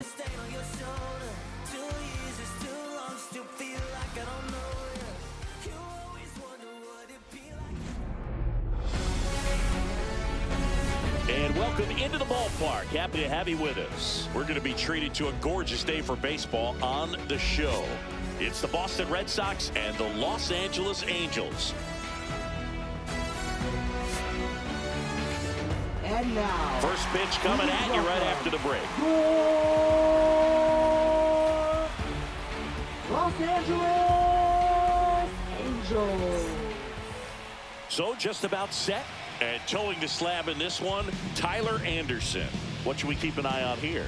Stain on your shoulder. 2 years is too long. Still feel like I don't know you. You always wonder what it'd be like. And welcome into the ballpark. Happy to have you with us. We're going to be treated to a gorgeous day for baseball on the show. It's the Boston Red Sox and the Los Angeles Angels. And now, first pitch coming at you right after the break. Los Angeles Angels. So just about set and towing the slab in this one, Tyler Anderson. What should we keep an eye on here?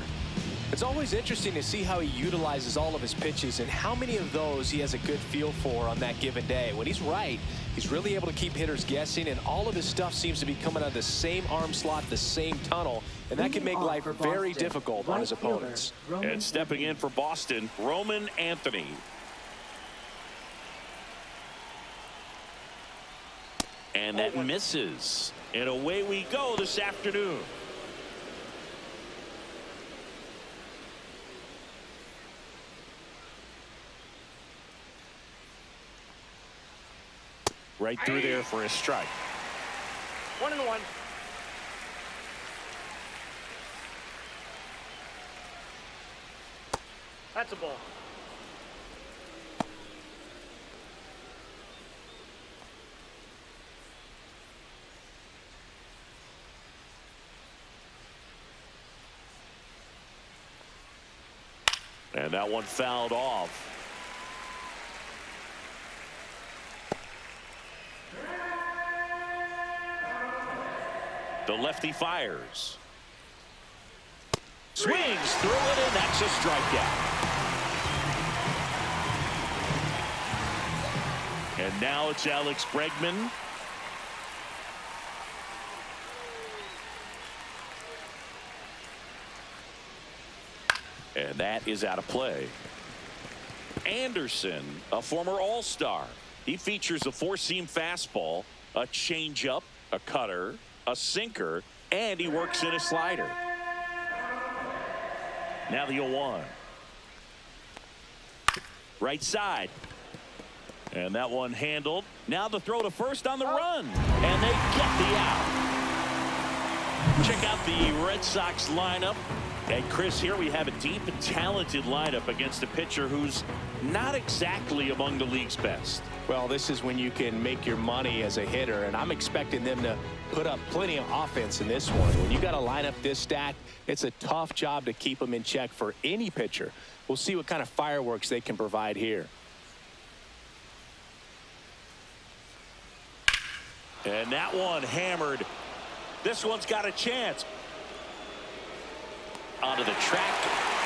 It's always interesting to see how he utilizes all of his pitches and how many of those he has a good feel for on that given day. When he's right, he's really able to keep hitters guessing, and all of his stuff seems to be coming out of the same arm slot, the same tunnel, and that can make life very difficult on his opponents. And stepping in for Boston, Roman Anthony. And that misses. And away we go this afternoon. Right through there for a strike. 1-1. That's a ball. And that one fouled off. The lefty fires. Swings through it, and that's a strikeout. And now it's Alex Bregman. And that is out of play. Anderson, a former All-Star. He features a four-seam fastball, a changeup, a cutter, a sinker, and he works in a slider. Now the 0-1. Right side. And that one handled. Now the throw to first on the run. And they get the out. Check out the Red Sox lineup. And Chris, here we have a deep and talented lineup against a pitcher who's not exactly among the league's best. Well, this is when you can make your money as a hitter, and I'm expecting them to put up plenty of offense in this one. When you got a lineup this stacked, it's a tough job to keep them in check for any pitcher. We'll see what kind of fireworks they can provide here. And that one hammered. This one's got a chance. Onto the track,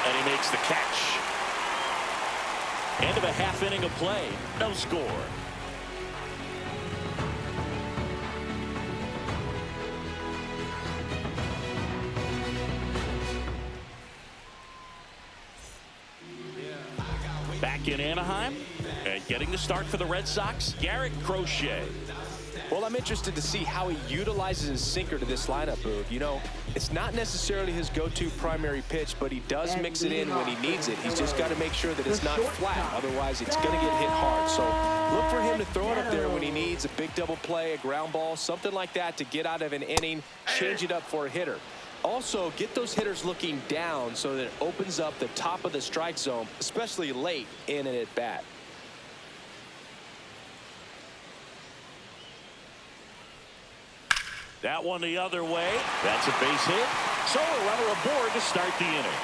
and he makes the catch. End of a half inning of play. No score. Back in Anaheim, and getting the start for the Red Sox, Garrett Crochet. Well, I'm interested to see how he utilizes his sinker to this lineup, Boog. You know, it's not necessarily his go-to primary pitch, but he does mix it in when he needs it. He's just got to make sure that it's not flat. Otherwise, it's going to get hit hard. So look for him to throw it up there when he needs a big double play, a ground ball, something like that to get out of an inning, change it up for a hitter. Also, get those hitters looking down so that it opens up the top of the strike zone, especially late in an at-bat. That one the other way. That's a base hit. So a runner aboard to start the inning.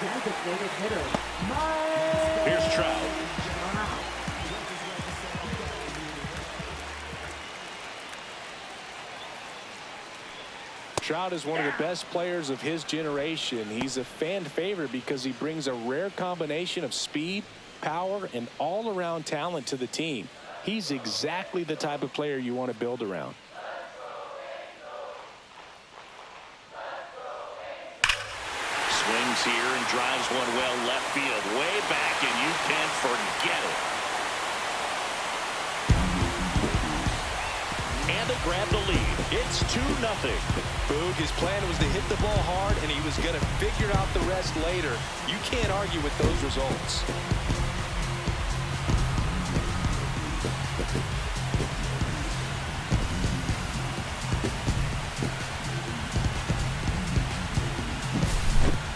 Designated hitter. Here's Trout. Trout is one of the best players of his generation. He's a fan favorite because he brings a rare combination of speed, power, and all-around talent to the team. He's exactly the type of player you want to build around. Swings here and drives one well left field, way back, and you can't forget it. And they grab the lead. It's 2-0. Boog, his plan was to hit the ball hard, and he was going to figure out the rest later. You can't argue with those results.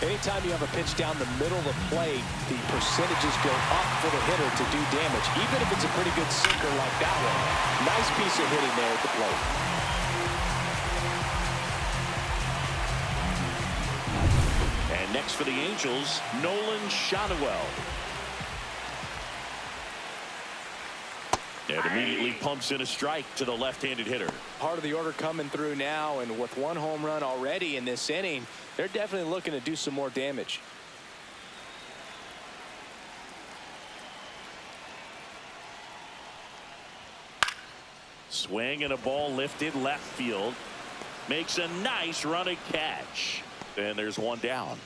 Anytime you have a pitch down the middle of the plate, the percentages go up for the hitter to do damage, even if it's a pretty good sinker like that one. Nice piece of hitting there at the plate. And next for the Angels, Nolan Shotwell. And immediately pumps in a strike to the left-handed hitter. Part of the order coming through now, and with 1 home run already in this inning, they're definitely looking to do some more damage. Swing and a ball lifted left field. Makes a nice running catch. And there's 1 down.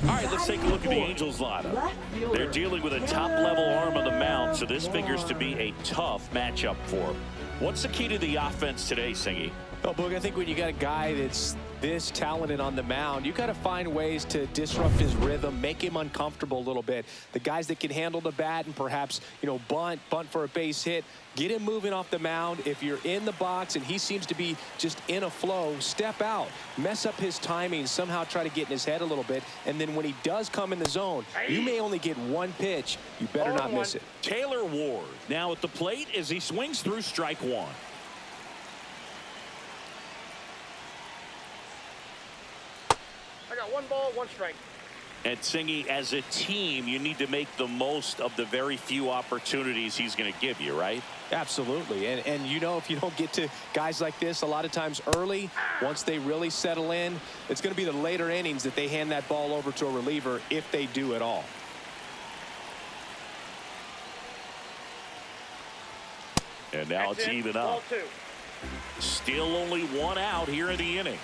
All right, let's take a look at the Angels lineup. They're dealing with a top-level arm on the mound, so this figures to be a tough matchup for them. What's the key to the offense today, Singy? Well, Boog, I think when you got a guy that's this talented on the mound, you got to find ways to disrupt his rhythm, make him uncomfortable a little bit. The guys that can handle the bat and perhaps, bunt for a base hit, get him moving off the mound. If you're in the box and he seems to be just in a flow, step out, mess up his timing, somehow try to get in his head a little bit. And then when he does come in the zone, you may only get 1 pitch. You better not miss it. Taylor Ward now at the plate as he swings through strike 1. I got 1 ball, 1 strike. And Singy, as a team, you need to make the most of the very few opportunities he's going to give you, right? Absolutely. And if you don't get to guys like this a lot of times early, once they really settle in, it's going to be the later innings that they hand that ball over to a reliever, if they do at all. And now it's even up. Ball 2. Still only 1 out here in the inning.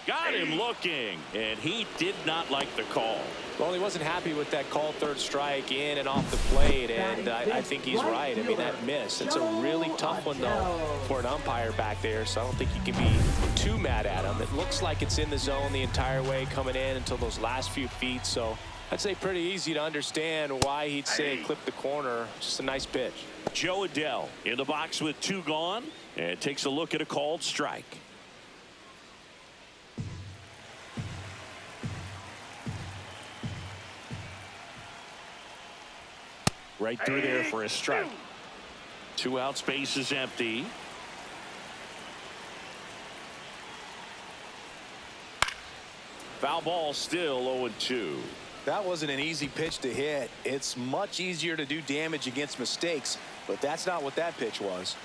Got him looking, and he did not like the call. Well, he wasn't happy with that called 3rd strike in and off the plate, and I think he's right. I mean, that miss. It's a really tough one, though, for an umpire back there, so I don't think you can be too mad at him. It looks like it's in the zone the entire way coming in until those last few feet, so I'd say pretty easy to understand why he'd say clip the corner. Just a nice pitch. Joe Adell in the box with 2 gone, and takes a look at a called strike. Right through there for a strike. 2 out, space is empty. Foul ball, still 0-2. That wasn't an easy pitch to hit. It's much easier to do damage against mistakes, but that's not what that pitch was.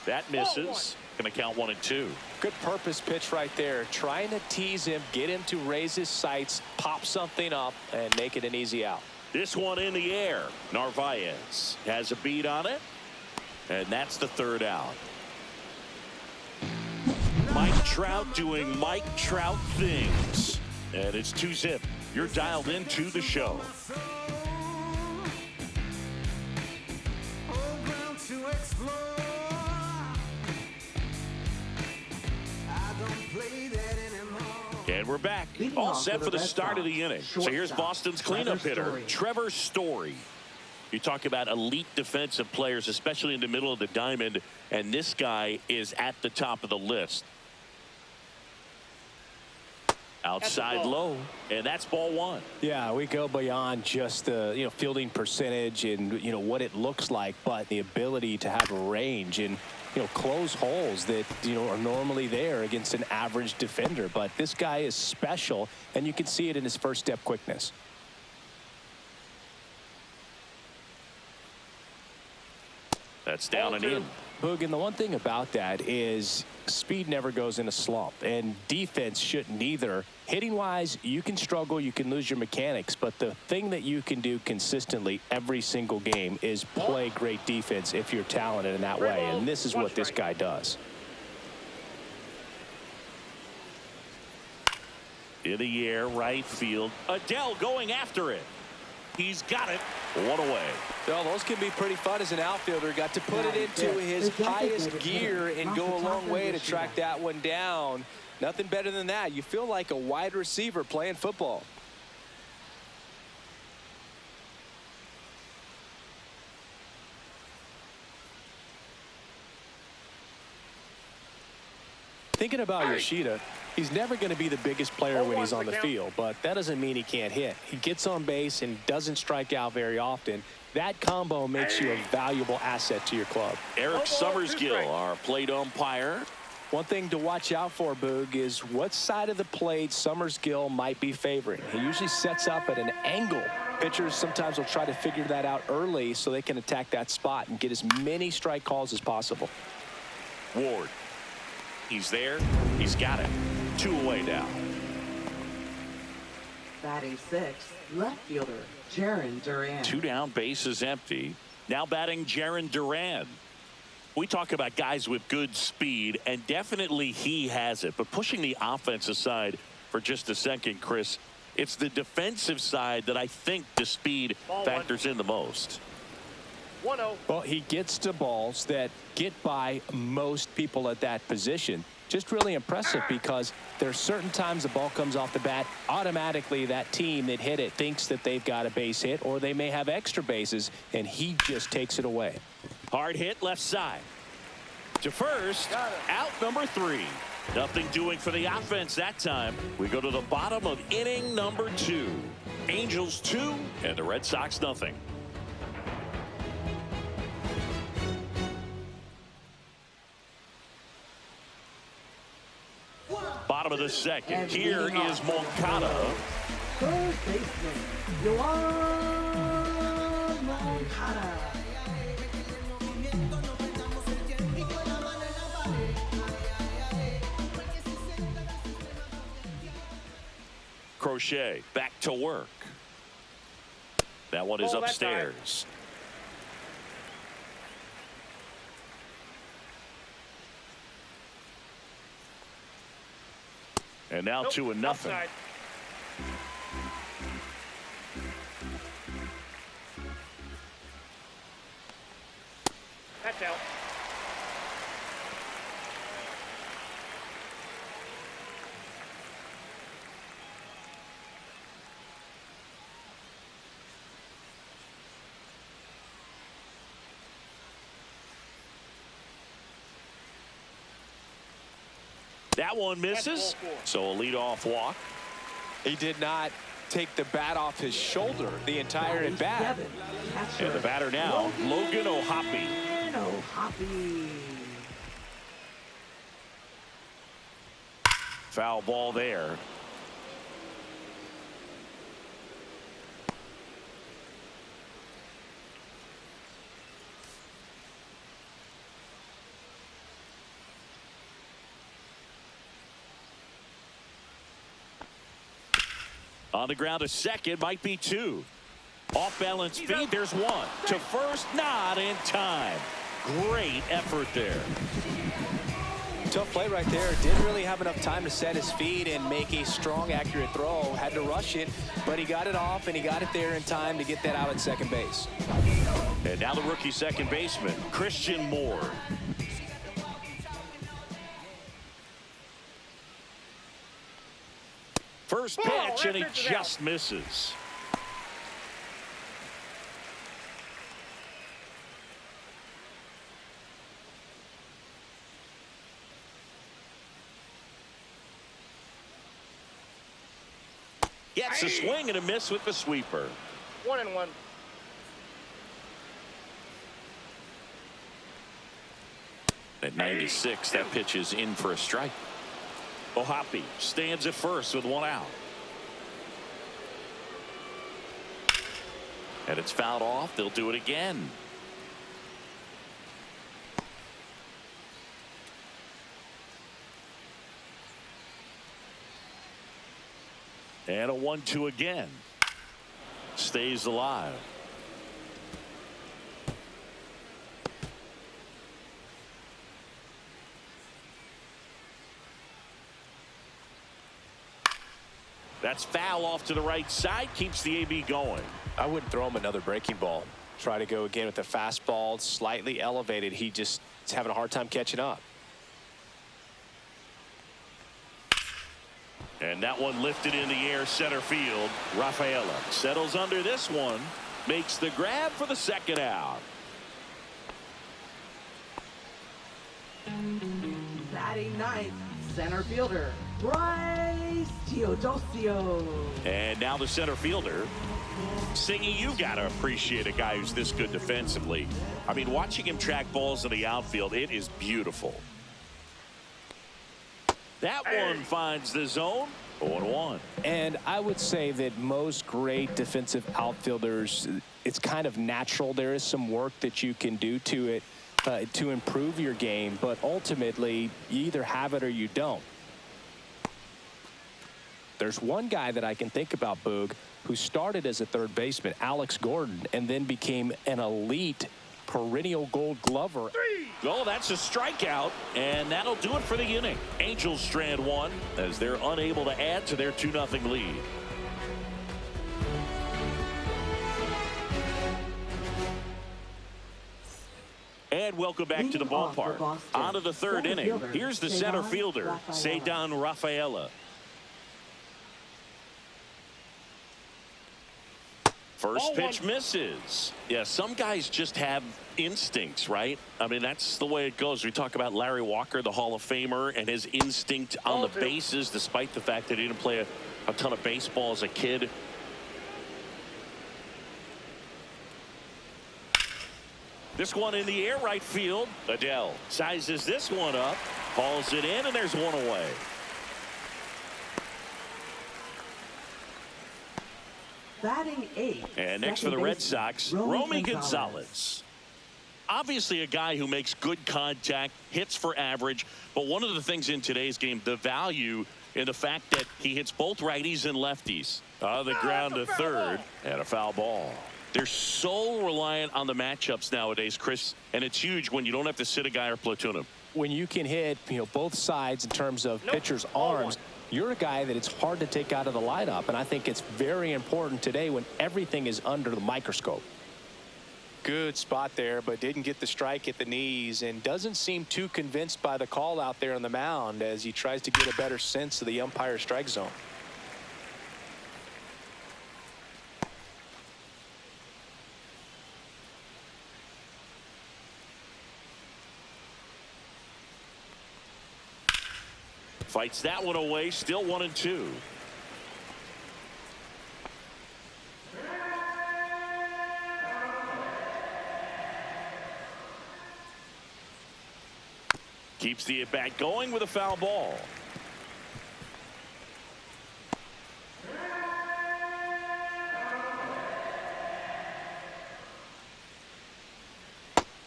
That misses. Going to count 1 and 2. Good purpose pitch right there. Trying to tease him, get him to raise his sights, pop something up, and make it an easy out. This one in the air. Narvaez has a beat on it, and that's the 3rd out. Mike Trout doing Mike Trout things, and it's 2-zip. You're dialed into the show. And we're back, all set for the start of the inning. So here's Boston's cleanup hitter, Trevor Story. You talk about elite defensive players, especially in the middle of the diamond, and this guy is at the top of the list. Outside low, and that's ball 1. Yeah, we go beyond just the fielding percentage and what it looks like, but the ability to have range and close holes that are normally there against an average defender. But this guy is special, and you can see it in his first step quickness. That's down and in. Boog, and the one thing about that is speed never goes in a slump, and defense shouldn't either. Hitting wise, you can struggle, you can lose your mechanics, but the thing that you can do consistently every single game is play great defense if you're talented in that way, and this is what this guy does. In the air, right field. Adell going after it. He's got it. 1 away. Well, those can be pretty fun as an outfielder. Got to put it into his highest gear and go a long way to track that one down. Nothing better than that. You feel like a wide receiver playing football. Thinking about Yoshida, he's never going to be the biggest player when he's on the field, but that doesn't mean he can't hit. He gets on base and doesn't strike out very often. That combo makes you a valuable asset to your club. Eric Summersgill, our plate umpire. One thing to watch out for, Boog, is what side of the plate Summersgill might be favoring. He usually sets up at an angle. Pitchers sometimes will try to figure that out early so they can attack that spot and get as many strike calls as possible. Ward. He's there. He's got it. 2 away now. Batting 6th, left fielder, Jarren Duran. 2 down, bases empty. Now batting Jarren Duran. We talk about guys with good speed, and definitely he has it. But pushing the offense aside for just a second, Chris, it's the defensive side that I think the speed factors in the most. 1-0. Well, he gets to balls that get by most people at that position. Just really impressive because there's certain times the ball comes off the bat, automatically that team that hit it thinks that they've got a base hit, or they may have extra bases, and he just takes it away. Hard hit left side. To first, out number 3. Nothing doing for the offense that time. We go to the bottom of inning number 2. Angels 2 and the Red Sox nothing. Bottom of the second. And Here is Moncada. First baseman, Yoan Moncada. Crochet back to work. That one is upstairs. And now 2-0. Outside. That's out. That one misses. So a leadoff walk. He did not take the bat off his shoulder the entire at bat. And the batter now, Logan O'Hoppe. Foul ball there. On the ground, a second, might be 2. Off balance feed, there's 1. To first, not in time. Great effort there. Tough play right there. Didn't really have enough time to set his feet and make a strong, accurate throw. Had to rush it, but he got it off and he got it there in time to get that out at second base. And now the rookie second baseman, Christian Moore. First pitch, and he just misses. Gets a swing and a miss with the sweeper. 1-1. At 96, that pitch is in for a strike. O'Hoppe stands at first with 1 out. And it's fouled off. They'll do it again. And a 1-2 again. Stays alive. That's foul off to the right side. Keeps the AB going. I wouldn't throw him another breaking ball. Try to go again with the fastball, slightly elevated. He just is having a hard time catching up. And that one lifted in the air, center field. Rafaela settles under this one, makes the grab for the second out. Batting ninth, center fielder, Bryce Teodosio. And now the center fielder. Singy, you got to appreciate a guy who's this good defensively. I mean, watching him track balls in the outfield, it is beautiful. That one finds the zone. 0-1. And I would say that most great defensive outfielders, it's kind of natural. There is some work that you can do to it to improve your game, but ultimately you either have it or you don't. There's one guy that I can think about, Boog, who started as a third baseman, Alex Gordon, and then became an elite perennial Gold Glover. Oh, that's a strikeout, and that'll do it for the inning. Angels strand one as they're unable to add to their 2-0 lead. And welcome back to the ballpark. On to the third inning. Here's the center fielder, Ceddanne Rafaela. First pitch misses. Yeah, some guys just have instincts, right? I mean, that's the way it goes. We talk about Larry Walker, the Hall of Famer, and his instinct on the bases, despite the fact that he didn't play a ton of baseball as a kid. This one in the air, right field. Adele sizes this one up, hauls it in, and there's one away. Batting eighth. And next for the Red Sox, Romy Gonzalez. Obviously a guy who makes good contact, hits for average, but one of the things in today's game, the value in the fact that he hits both righties and lefties. On the ground to third, and a foul ball. They're so reliant on the matchups nowadays, Chris, and it's huge when you don't have to sit a guy or platoon him. When you can hit, both sides in terms of pitchers' arms, you're a guy that it's hard to take out of the lineup, and I think it's very important today when everything is under the microscope. Good spot there, but didn't get the strike at the knees and doesn't seem too convinced by the call out there on the mound as he tries to get a better sense of the umpire's strike zone. Fights that one away, still 1-2. Keeps the at-bat going with a foul ball.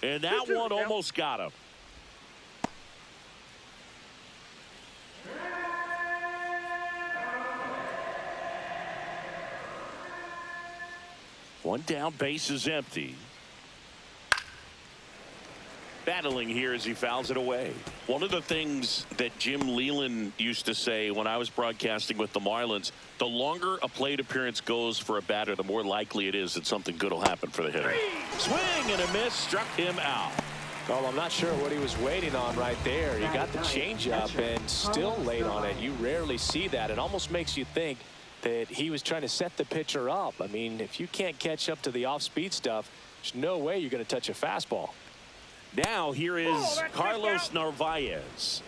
And that one almost got him. One down, base is empty. Battling here as he fouls it away. One of the things that Jim Leland used to say when I was broadcasting with the Marlins, the longer a plate appearance goes for a batter, the more likely it is that something good will happen for the hitter. Swing and a miss, struck him out. Well, I'm not sure what he was waiting on right there. He got the changeup and still late on it. You rarely see that. It almost makes you think that he was trying to set the pitcher up. I mean, if you can't catch up to the off-speed stuff, there's no way you're going to touch a fastball. Now here is Carlos Narvaez.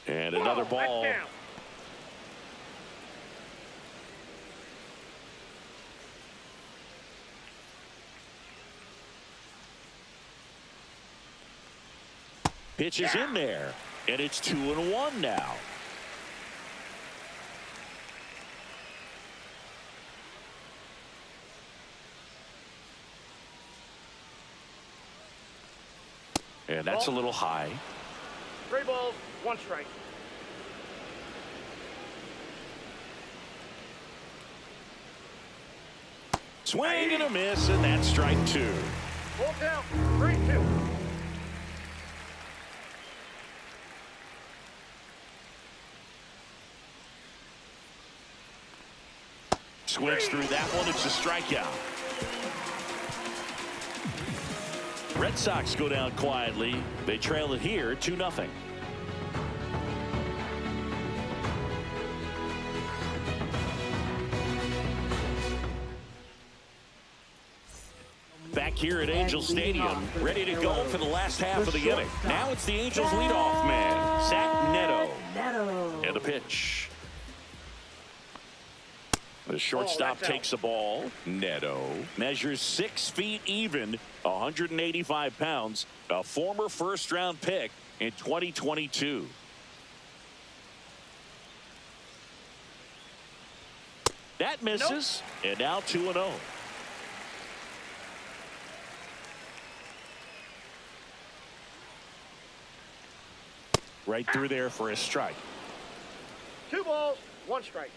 And another ball. Pitch is in there, and it's 2-1 now. And that's a little high. 3 balls, 1 strike. Swing and a miss, and that's strike two. Full count. 3-2. Swings through that one. It's a strikeout. Red Sox go down quietly. They trail it here 2-0. Back here at Angel Stadium, ready to go for the last half of the inning. Now it's the Angels leadoff man, Zach Neto. And a pitch. The shortstop takes the ball. Neto measures 6 feet even, 185 pounds, a former first-round pick in 2022. That misses, and now 2-0. Right through there for a strike. 2 balls, 1 strike.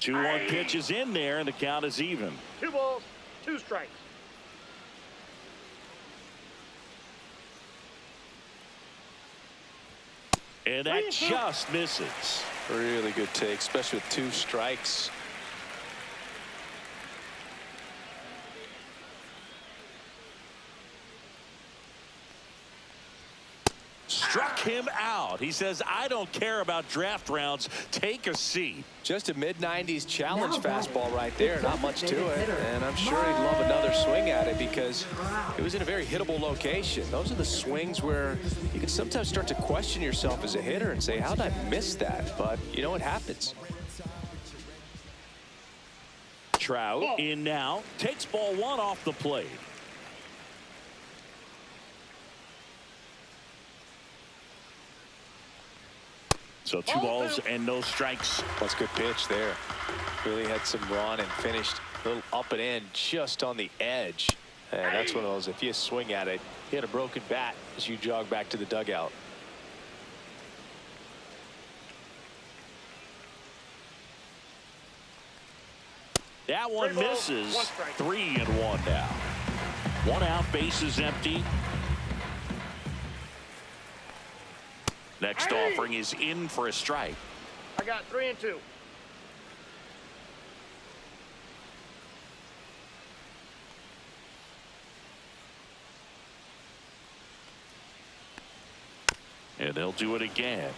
Two 2-1 pitch is in there, and the count is even. 2 balls, 2 strikes. And that just misses. Really good take, especially with 2 strikes. Struck him out. He says, I don't care about draft rounds. Take a seat. Just a mid-90s challenge fastball right there. Not much to it. And I'm sure he'd love another swing at it because it was in a very hittable location. Those are the swings where you can sometimes start to question yourself as a hitter and say, how did I miss that? But, you know, it happens. Trout in now. Takes ball 1 off the plate. So 2 balls and no strikes. That's a good pitch there. Really had some run and finished a little up and in just on the edge. And that's one of those, if you swing at it, you had a broken bat as you jog back to the dugout. That one misses. 3-1 now. 1 out, bases empty. Next offering is in for a strike. I got 3 and 2. And they'll do it again.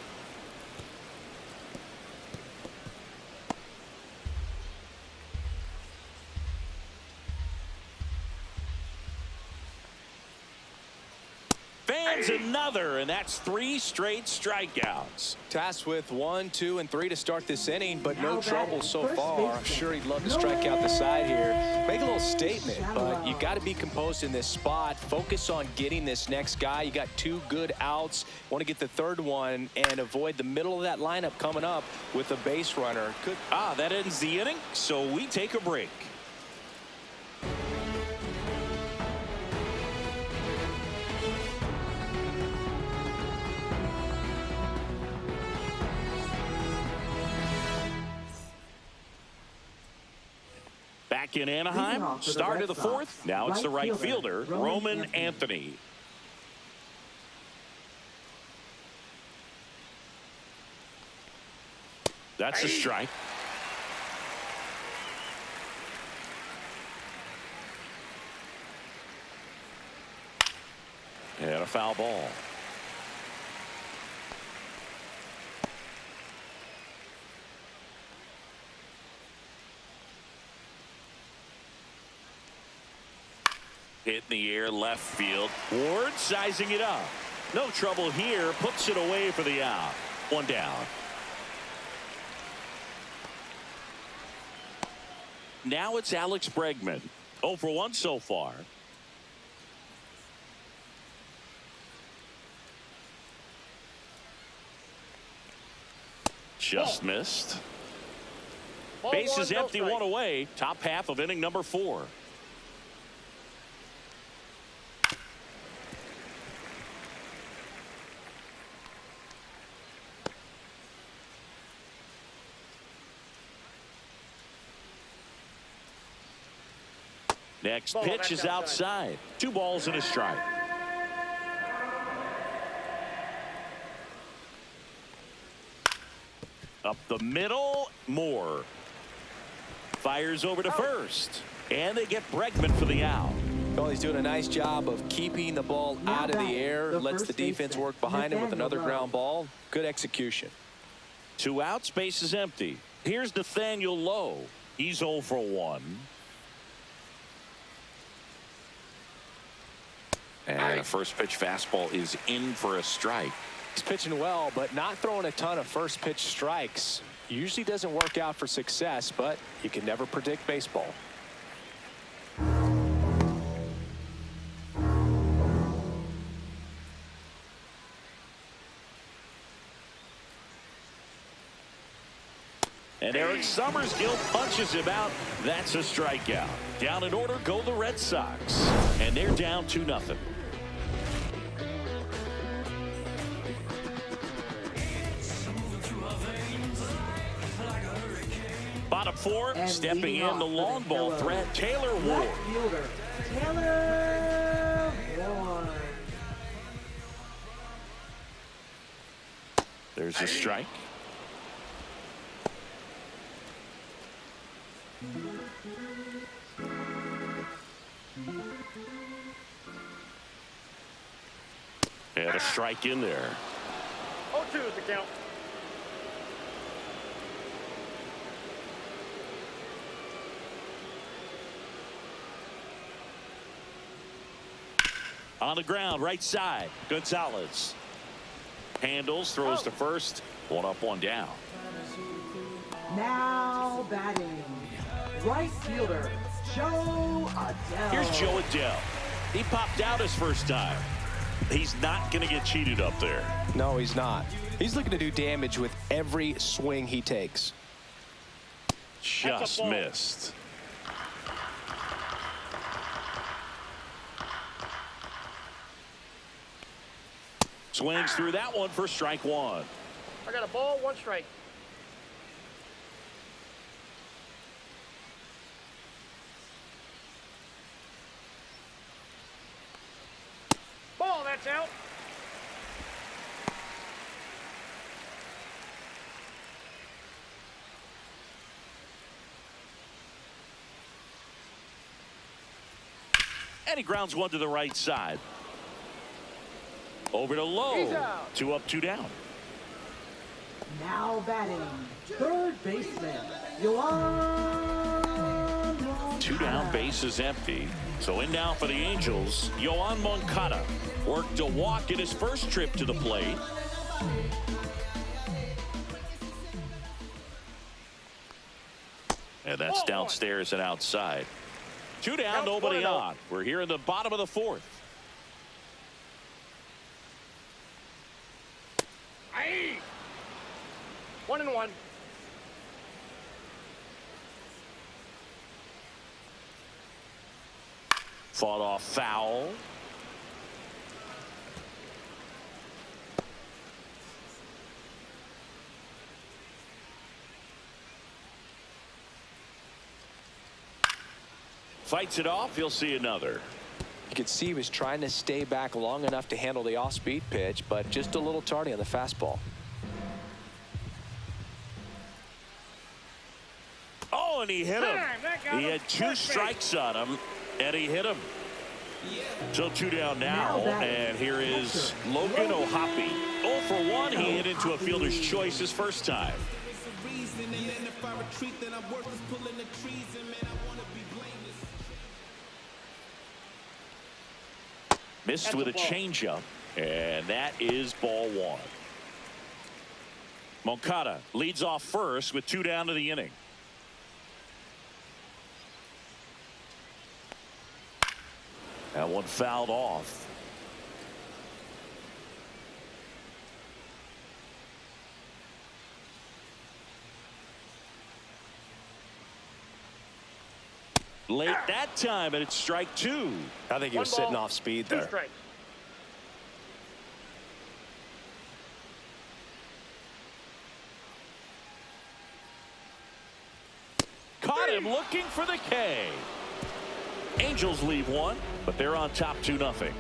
Another, and that's 3 straight strikeouts. Tasked with 1, 2, and 3 to start this inning, but no trouble so far. I'm sure he'd love to strike out the side here. Make a little statement, but you got to be composed in this spot. Focus on getting this next guy. You got 2 good outs. Want to get the 3rd one and avoid the middle of that lineup coming up with a base runner. That ends the inning, so we take a break. Back in Anaheim, start of the 4th. Now it's the right fielder, Roman Anthony. That's a strike. And a foul ball. Hit in the air, left field. Ward sizing it up. No trouble here. Puts it away for the out. 1 down. Now it's Alex Bregman. 0 for 1 so far. Just missed. Bases empty, 1 away. Top half of inning number 4. Next Ball, pitch that's is outside. 2 balls and a strike. Up the middle, Moore. Fires over to first. And they get Bregman for the out. Well, he's doing a nice job of keeping the ball Now out of the batting, air. the Lets first the defense baseman, work behind him with another Nathaniel ground ball. Good execution. 2 outs, base is empty. Here's Nathaniel Lowe. He's 0 for 1. And a first pitch fastball is in for a strike. He's pitching well, but not throwing a ton of first pitch strikes. Usually doesn't work out for success, but you can never predict baseball. And Eric Summersgill punches him out. That's a strikeout. Down in order go the Red Sox. And they're down 2-0. Bottom 4, And stepping leading in off the for long the ball Hello. threat, Taylor Ward. Left fielder, Taylor Ward. There's a strike. And a strike in there. 0-2 is the count. On the ground, right side, Gonzalez. Handles, throws to first. 1 up, 1 down. Now batting, right fielder, Joe Adele. Here's Joe Adele. He popped out his first time. He's not going to get cheated up there. No, he's not. He's looking to do damage with every swing he takes. Just ball. missed. Swings through that one for strike 1. I got a ball, 1 strike. Ball, that's out. And he grounds 1 to the right side. Over to Lowe. He's out. 2 up, 2 down. Now batting, third baseman, Yoan. 2 down, base is empty. So in now for the Angels, Yoan Moncada worked a walk in his first trip to the plate. And that's downstairs and outside. 2 down, Count nobody 1-0. on. We're here in the bottom of the 4th. Aye. 1-1. Fought off foul. Fights it off. He'll see another. You could see he was trying to stay back long enough to handle the off-speed pitch, but just a little tardy on the fastball. Oh, and he hit him. That got He him. had 2 First base. strikes on him, and he hit him. So 2 down now, Now batting, and here is catcher, Logan Logan. O'Hoppe. 0 for 1. He hit into a fielder's choice his first time. Missed That's with a a ball. changeup, and that is ball 1. Moncada leads off first with 2 down to the inning. That one fouled off. Late that time, and it's strike 2. I think he was 1 sitting ball, off speed 2 there. strikes. Caught him looking for the K. Angels leave one, but they're on top 2-0.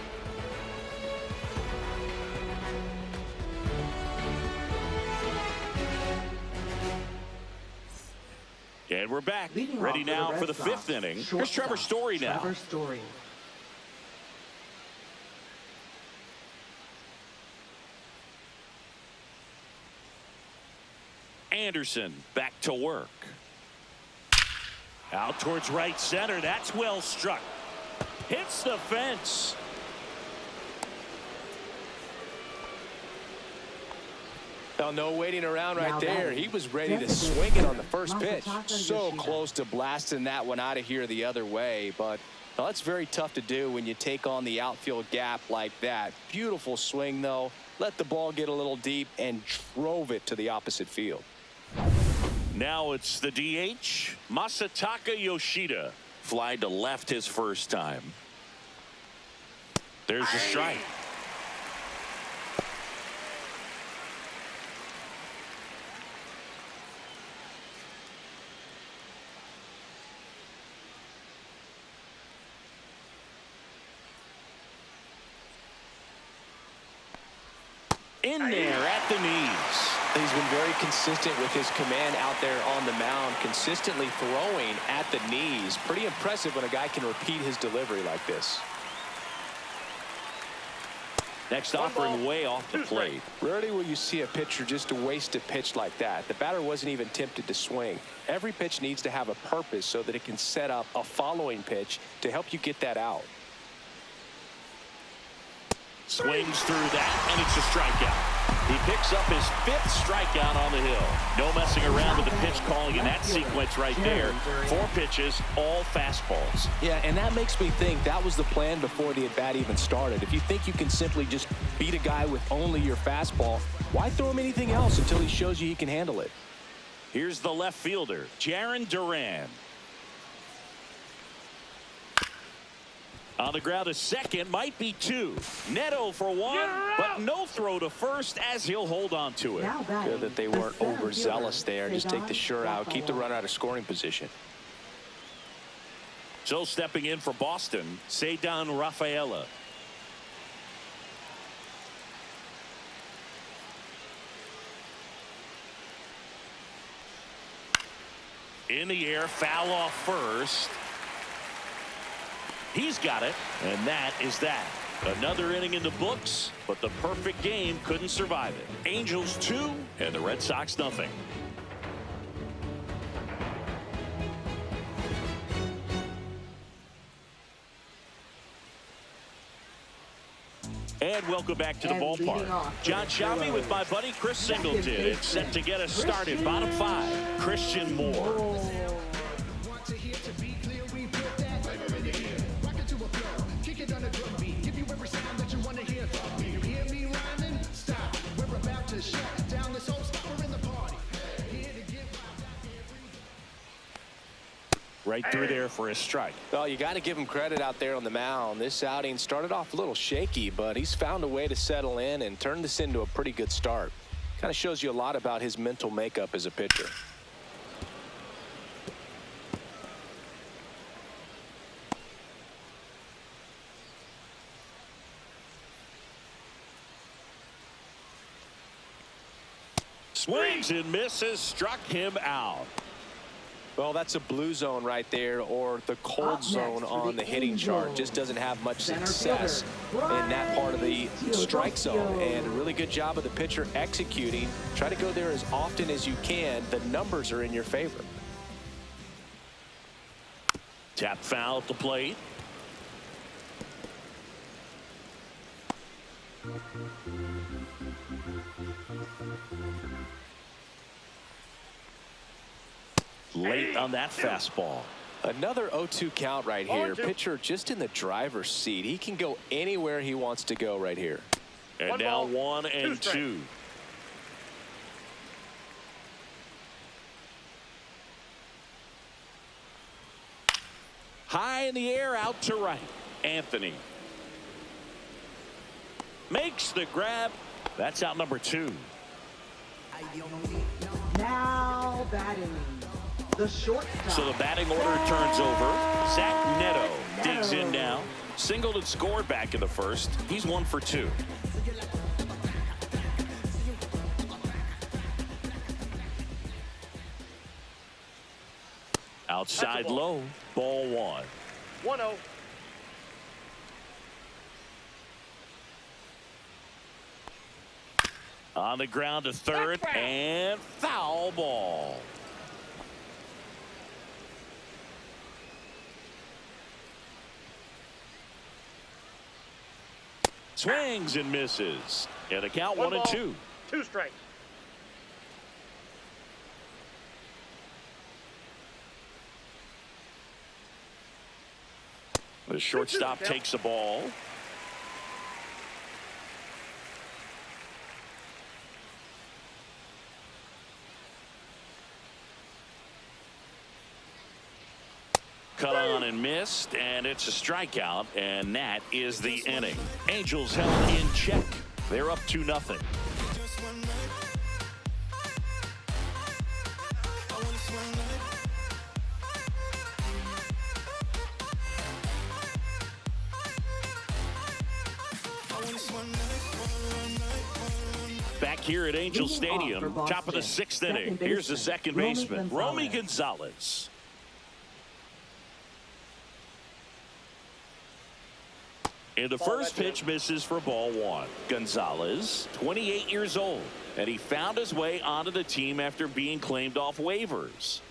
And we're back. Ready now for the 5th inning. Here's Trevor Story now. Trevor Story. Anderson back to work. Out towards right center. That's well struck. Hits the fence. Well, no waiting around right Now there. batting. He was ready to Designated swing it on the first pitch. Masataka So Yoshida. close to blasting that one out of here the other way. But well, that's very tough to do when you take on the outfield gap like that. Beautiful swing, though. Let the ball get a little deep and drove it to the opposite field. Now it's the DH, Masataka Yoshida. Fly to left his first time. There's a strike. In there at the knees. He's been very consistent with his command out there on the mound, consistently throwing at the knees. Pretty impressive when a guy can repeat his delivery like this. Next offering way off the plate. Rarely will you see a pitcher just waste a pitch like that. The batter wasn't even tempted to swing. Every pitch needs to have a purpose so that it can set up a following pitch to help you get that out. Swings through that, and it's a strikeout. He picks up his 5th strikeout on the hill. No messing around with the pitch calling in that sequence right there. 4 pitches, all fastballs. Yeah, and that makes me think that was the plan before the at-bat even started. If you think you can simply just beat a guy with only your fastball, why throw him anything else until he shows you he can handle it? Here's the left fielder, Jarren Duran. On the ground to second, might be 2. Neto for 1, but no throw to first as he'll hold on to it. Now batting, Good that they the weren't center overzealous fielder, there. Just take the Cesar sure out, keep the Rafael. runner out of scoring position. So stepping in for Boston, Cesar Rafaela. In the air, foul off first. He's got it, and that is that. Another inning in the books, but the perfect game couldn't survive it. Angels 2 and the Red Sox nothing. And welcome back to the And leading ballpark. off for John the Shelby with my Heroes. buddy Chris Singleton. It's set to get us started. Bottom 5, Christian Moore. Right through there for a strike. Well, you got to give him credit out there on the mound. This outing started off a little shaky, but he's found a way to settle in and turn this into a pretty good start. Kind of shows you a lot about his mental makeup as a pitcher. Swings and misses, struck him out. Well, that's a blue zone right there, or the cold Up next zone for on the the hitting chart. Angels. Just doesn't have much Center success fielder, in that part of the Brian strike zone. Teodosio. And a really good job of the pitcher executing. Try to go there as often as you can. The numbers are in your favor. Tap foul at the plate. Late on that fastball. Another 0-2 count right here. 0-2. Pitcher just in the driver's seat. He can go anywhere he wants to go right here. And One now ball, 1 and 2 strikes. 2. High in the air, out to right. Anthony makes the grab. That's out number 2. Now batting, the shortstop. So the batting order turns over. Zach Neto digs in now. Singled and scored back in the first. He's 1 for 2. Outside low, ball 1. 1-0. On the ground to third, and foul ball. Swings and misses. And a count 1 and 2. 2 strikes. The shortstop takes the ball. Cut on and missed, and it's a strikeout, and that is the inning. Angels held in check. They're up 2-0. Back here at Angel Stadium, top of the 6th inning. Here's the second baseman, Romy Gonzalez. And the first pitch misses for ball 1. Gonzalez, 28 years old, and he found his way onto the team after being claimed off waivers.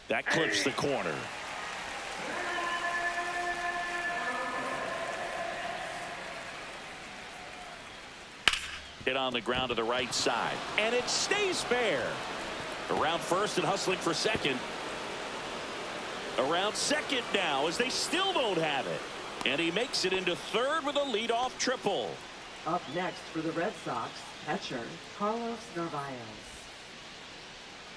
That clips the corner. Hit on the ground to the right side, and it stays fair. Around first and hustling for second. Around second now as they still don't have it. And he makes it into third with a leadoff triple. Up next for the Red Sox, catcher Carlos Narvaez.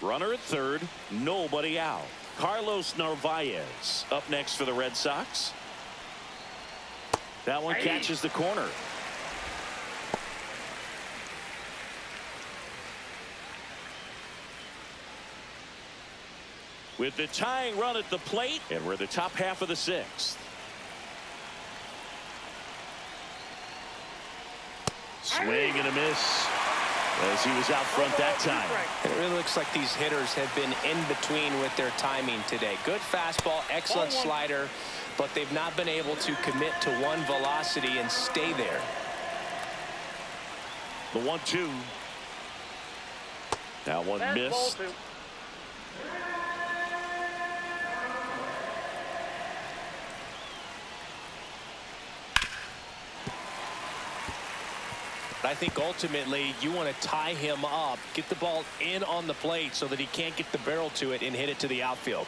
Runner at third, nobody out. Carlos Narvaez up next for the Red Sox. That one catches the corner. With the tying run at the plate, and we're at the top half of the 6th. Swing and a miss as he was out front that time. It really looks like these hitters have been in between with their timing today. Good fastball, excellent slider, but they've not been able to commit to one velocity and stay there. The 1-2. That one missed. I think ultimately you want to tie him up, get the ball in on the plate so that he can't get the barrel to it and hit it to the outfield.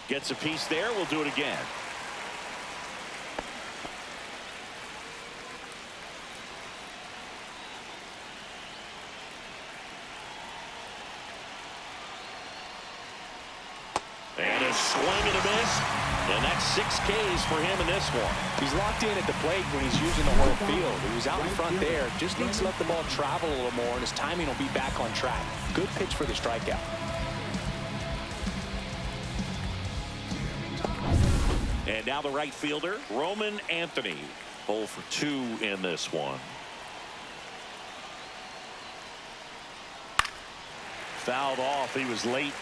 Gets a piece there. We'll do it again. And a swing and a miss. And that's 6 Ks for him in this one. He's locked in at the plate when he's using the whole field. He was out in front there. Just needs to let the ball travel a little more, and his timing will be back on track. Good pitch for the strikeout. And now the right fielder, Roman Anthony. 0 for 2 in this one. Fouled off. He was late.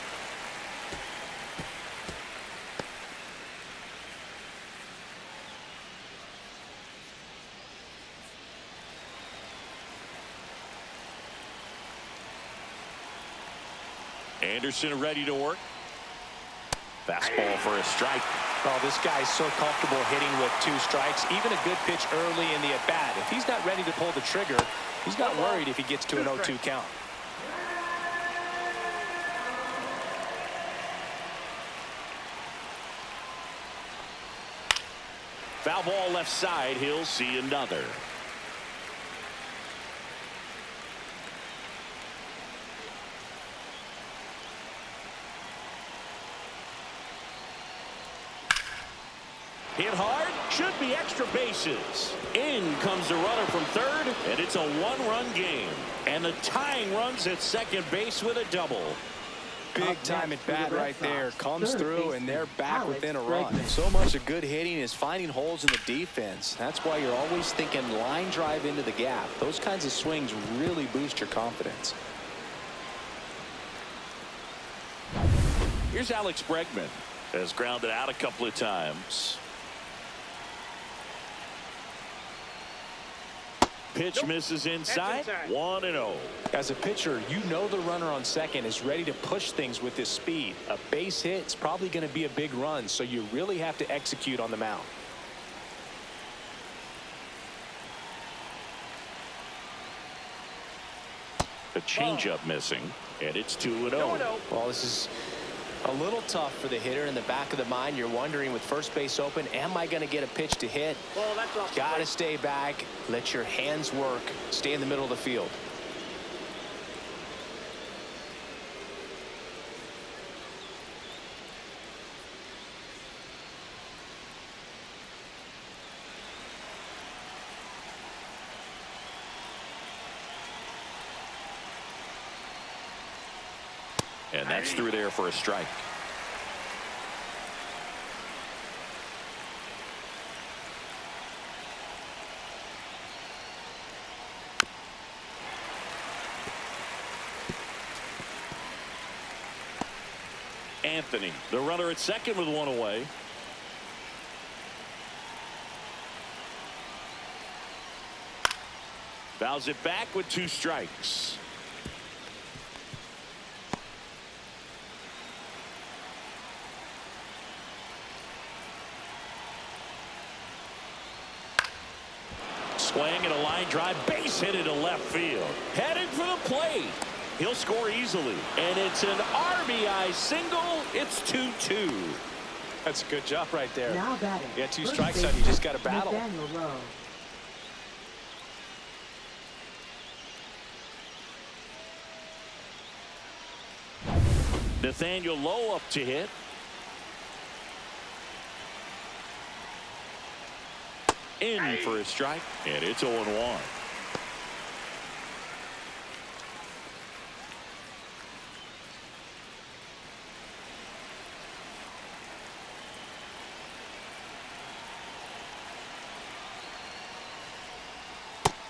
Anderson ready to work. Fastball for a strike. Oh, this guy's so comfortable hitting with 2 strikes. Even a good pitch early in the at-bat. If he's not ready to pull the trigger, he's not worried if he gets to an 0-2 count. Foul ball left side. He'll see another. Hit hard, should be extra bases. In comes the runner from third, and it's a one-run game. And the tying runs at second base with a double. Big time at bat right there. Comes through, and they're back Alex within a run. Bregman. So much of good hitting is finding holes in the defense. That's why you're always thinking line drive into the gap. Those kinds of swings really boost your confidence. Here's Alex Bregman. Has grounded out a couple of times. Pitch misses inside. 1-0. As a pitcher, you know the runner on second is ready to push things with his speed. A base hit is probably going to be a big run, so you really have to execute on the mound. A changeup missing, and it's 2-0. Well, this is a little tough for the hitter. In the back of the mind, you're wondering with first base open, am I going to get a pitch to hit? Ball, that's off. Got to stay back. Let your hands work. Stay in the middle of the field. And that's through there for a strike. Anthony, the runner at second with one away. Fouls it back with 2 strikes. Swing and a line drive, base hit into left field. Headed for the plate. He'll score easily. And it's an RBI single. It's 2-2. That's a good job right there. Now batting. You got 2 First strikes out. You baseman, just got to battle. Nathaniel Lowe. Nathaniel Lowe up to hit. In for a strike, and it's 0-1.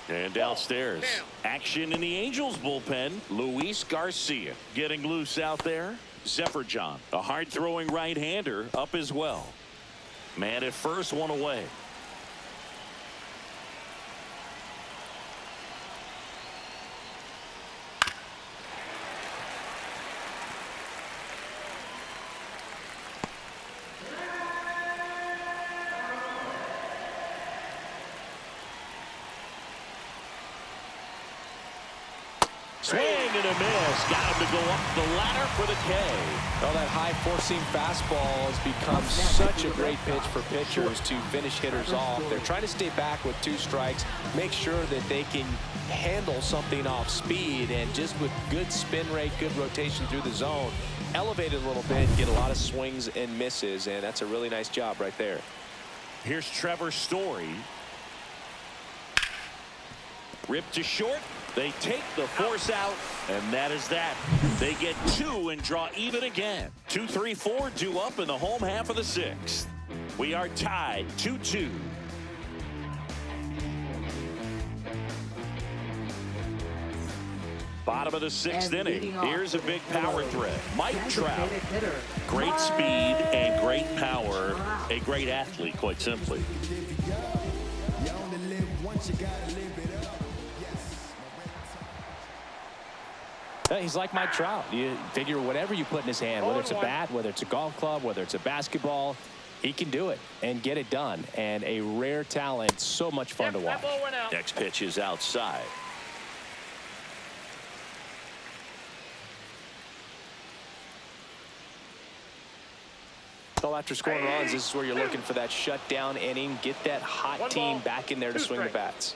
And downstairs, action in the Angels bullpen. Luis Garcia getting loose out there. Zephyr-John, a hard-throwing right-hander, up as well. Man at first, one away. Swing and a miss. Got him to go up the ladder for the K. Well, that high four-seam fastball has become such a great pitch for pitchers to finish hitters off. They're trying to stay back with 2 strikes, make sure that they can handle something off speed, and just with good spin rate, good rotation through the zone, elevate it a little bit, get a lot of swings and misses, and that's a really nice job right there. Here's Trevor Story. Ripped to short. They take the force out, and that is that. They get 2 and draw even again. 2-3-4 due up in the home half of the 6th. We are tied 2-2. Bottom of the 6th inning. Here's a big power threat. Mike Trout. Great speed and great power. A great athlete, quite simply. He's like Mike Trout. You figure whatever you put in his hand, whether it's a bat, whether it's a golf club, whether it's a basketball, he can do it and get it done. And a rare talent, so much fun to watch. Next pitch is outside. So after scoring runs, this is where you're looking for that shutdown inning. Get that hot team back in there to swing the bats.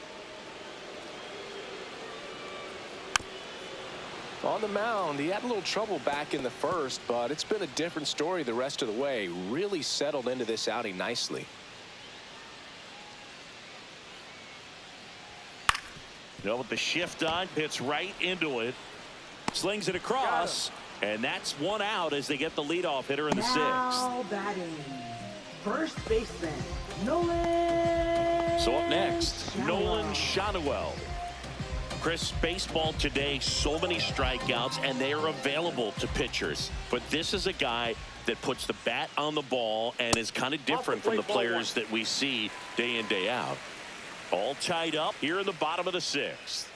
On the mound, he had a little trouble back in the first, but it's been a different story the rest of the way. Really settled into this outing nicely. No, with the shift on, hits right into it. Slings it across. And that's one out as they get the leadoff hitter in the sixth. Now batting, first baseman, Nolan. So up next, Nolan Shanuel. Chris, baseball today, so many strikeouts, and they are available to pitchers. But this is a guy that puts the bat on the ball and is kind of different from the players that we see day in, day out. All tied up here in the bottom of the sixth.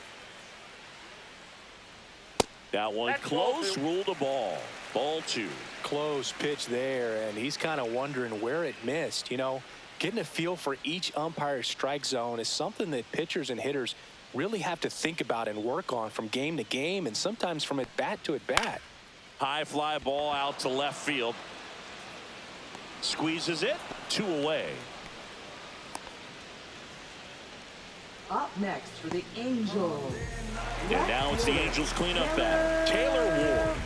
That one close, ruled a ball. Ball two. Close pitch there, and he's kind of wondering where it missed. You know, getting a feel for each umpire's strike zone is something that pitchers and hitters really have to think about and work on from game to game, and sometimes from at bat to at bat. High fly ball out to left field. Squeezes it. 2 away. Up next for the Angels. And now it's the Angels cleanup batter, Taylor Ward.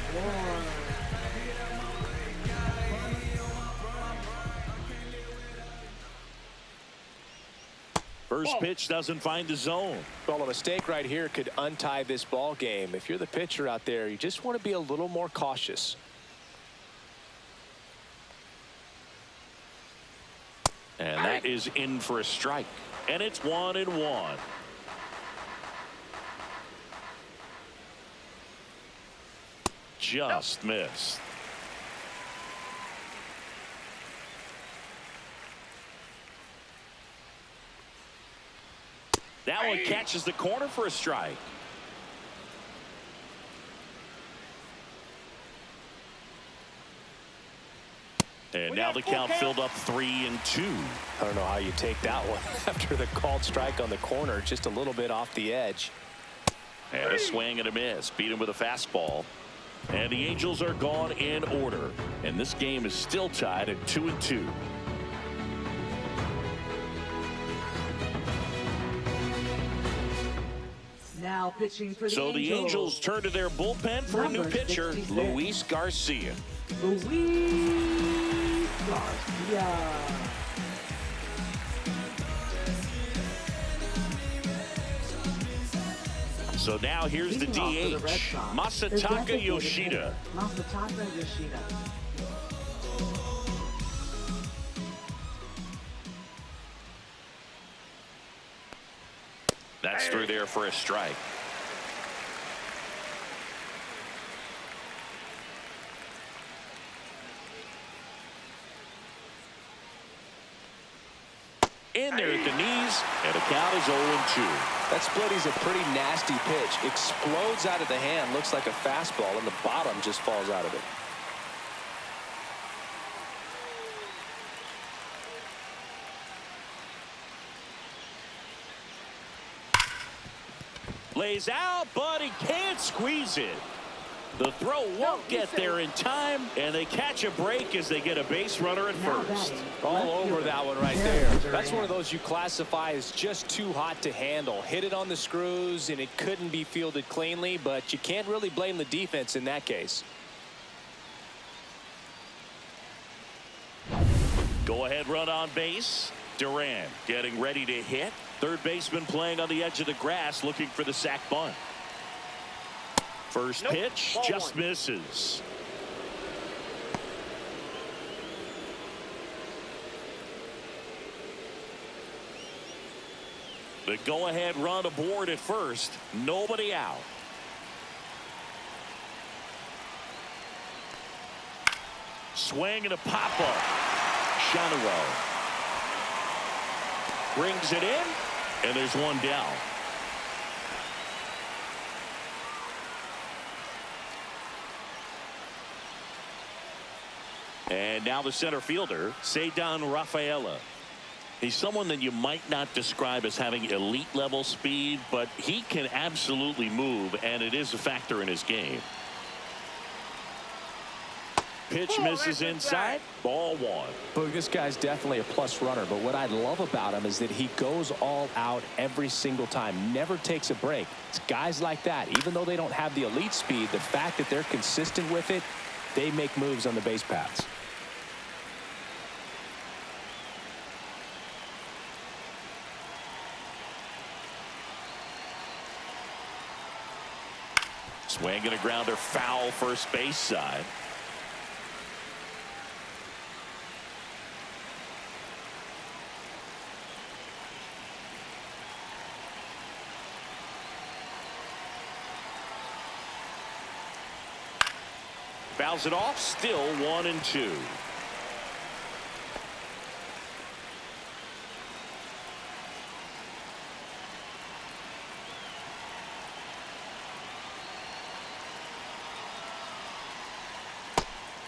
First pitch doesn't find the zone. Well, a mistake right here could untie this ball game. If you're the pitcher out there, you just want to be a little more cautious. And that is in for a strike. And it's 1-1. Just missed. That one catches the corner for a strike. And now the count filled up 3-2. I don't know how you take that one after the called strike on the corner, just a little bit off the edge. And a swing and a miss. Beat him with a fastball. And the Angels are gone in order. And this game is still tied at 2-2. Now pitching for the So the Angels turn to their bullpen for a new Number pitcher, 66. Luis Garcia. Luis Garcia. So now here's the Leading off for the Red DH, Sox, Masataka the designated Yoshida. hitter, Masataka Yoshida. That's through there for a strike. In there at the knees, and the count is 0-2. That split is a pretty nasty pitch. Explodes out of the hand, looks like a fastball, and the bottom just falls out of it. Lays out, but he can't squeeze it. The throw won't get there in time, and they catch a break as they get a base runner at Now first. batting, All left over fielder, that one right Terry there. Duran. That's one of those you classify as just too hot to handle. Hit it on the screws, and it couldn't be fielded cleanly, but you can't really blame the defense in that case. Go ahead run on base. Duran getting ready to hit. Third baseman playing on the edge of the grass looking for the sac bunt. First pitch Ball just one. misses. The go-ahead run aboard at first. Nobody out. Swing and a pop-up. Shanuel brings it in, and there's one down. And now the center fielder, Ceddanne Rafaela. He's someone that you might not describe as having elite level speed, but he can absolutely move, and it is a factor in his game. Pitch misses inside. Ball one. But this guy's definitely a plus runner, but what I love about him is that he goes all out every single time, never takes a break. It's guys like that, even though they don't have the elite speed, the fact that they're consistent with it, they make moves on the base paths. Swinging a grounder foul first base side. Fouls it off. Still 1-2.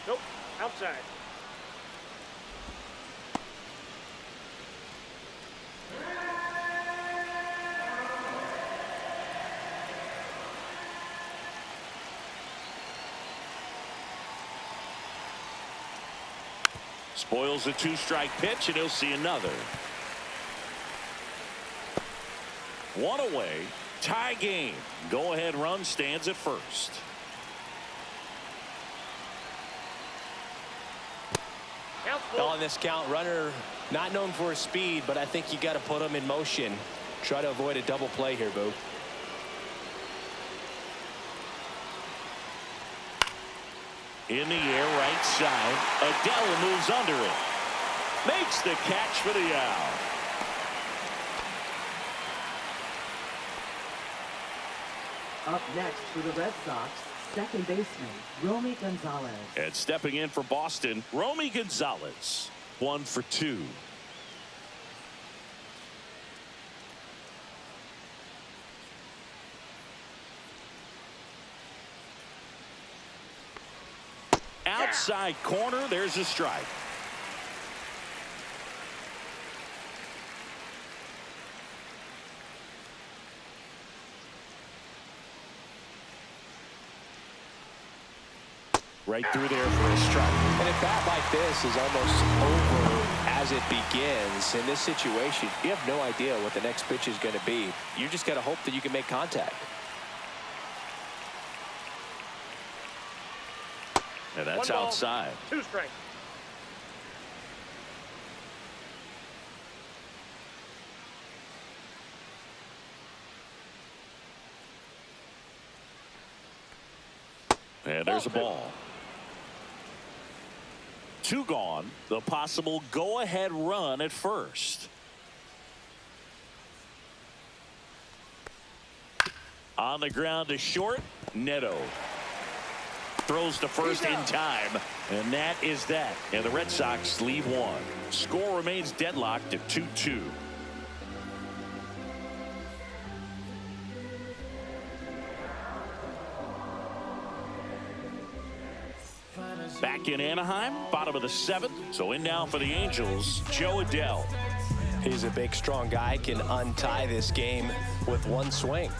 Nope. Outside. Spoils a 2-strike pitch, and he'll see another. One away. Tie game. Go ahead run stands at first. On this count, runner not known for his speed, but I think you got to put him in motion. Try to avoid a double play here, Boo. In the air, right side. Adele moves under it. Makes the catch for the out. Up next for the Red Sox, second baseman, Romy Gonzalez. And stepping in for Boston, Romy Gonzalez. 1 for 2. Outside corner, there's a strike. Right through there for a strike. And a bat like this is almost over as it begins. In this situation, you have no idea what the next pitch is going to be. You just got to hope that you can make contact. And that's 1 ball, outside. 2 strikes. And there's a ball. 2 gone. The possible go-ahead run at first. On the ground to short. Neto throws to first in time, and that is that. And the Red Sox leave 1. Score remains deadlocked at 2-2. Back in Anaheim, bottom of the 7th. So in now for the Angels, Joe Adele. He's a big, strong guy, can untie this game with 1 swing.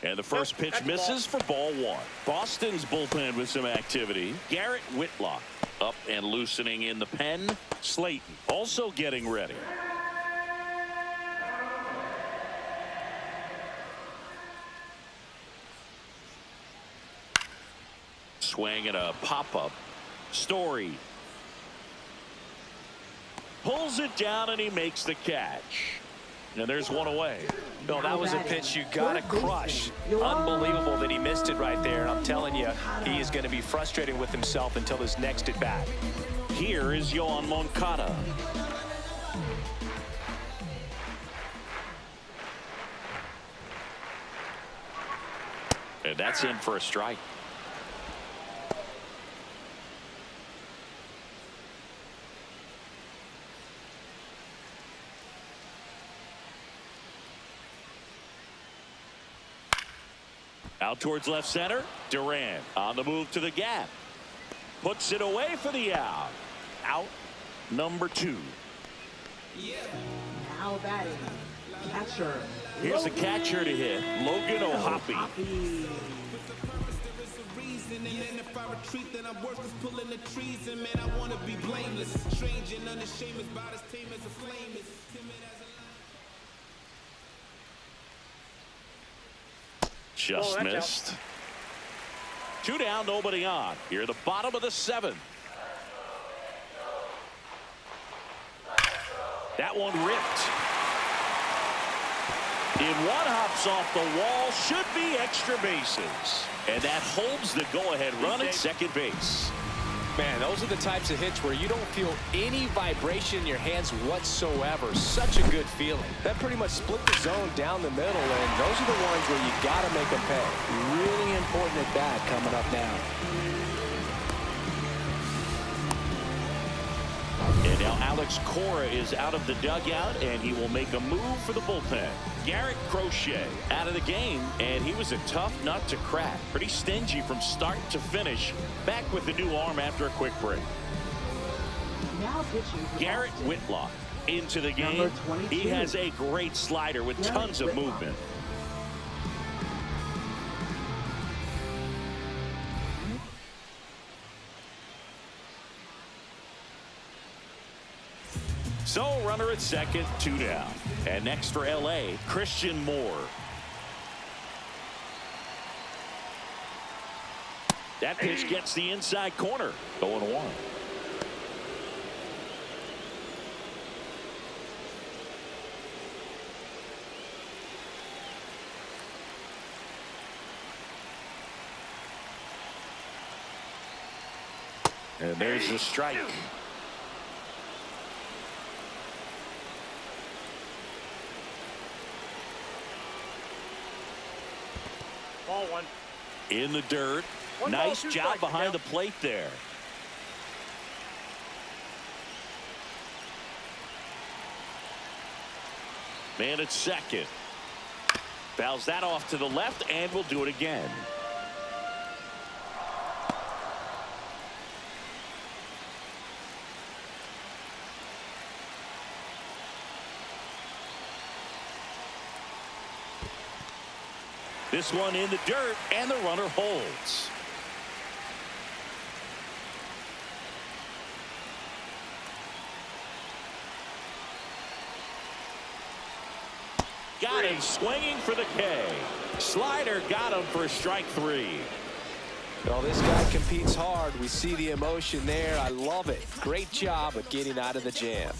And the first pitch misses for ball 1. Boston's bullpen with some activity. Garrett Whitlock up and loosening in the pen. Slayton also getting ready. Swing and a pop-up. Story pulls it down, and he makes the catch. And there's 1 away. Bill, that was a pitch you got to crush. Unbelievable that he missed it right there. And I'm telling you, he is going to be frustrated with himself until his next at bat. Here is Yoan Moncada. And that's in for a strike. Out towards left center. Durant on the move to the gap. Puts it away for the out. Out number 2. Now batting, catcher. Here's the catcher to hit. Logan O'Hoppe. Just missed. 2 down, nobody on. Here, the bottom of the 7th. That one ripped. If one hops off the wall, should be extra bases. And that holds the go-ahead run at second base. Man, those are the types of hits where you don't feel any vibration in your hands whatsoever. Such a good feeling. That pretty much split the zone down the middle, and those are the ones where you got to make them pay. Really important at bat coming up now. And now Alex Cora is out of the dugout, and he will make a move for the bullpen. Garrett Crochet out of the game, and he was a tough nut to crack. Pretty stingy from start to finish. Back with the new arm after a quick break. Now pitching for Garrett Boston. Whitlock into the game. Number 22. He has a great slider with Garrett tons of Whitlock. movement. So runner at second, 2 down. And next for LA, Christian Moore. That pitch gets the inside corner. 0-1. And there's the strike. Ball one. In the dirt. One ball, Nice two job strikes, behind the Miguel. plate there. Man at second. Fouls that off to the left, and will do it again. This one in the dirt, and the runner holds. Got him swinging for the K. Slider got him for strike 3. Well, this guy competes hard. We see the emotion there. I love it. Great job of getting out of the jam.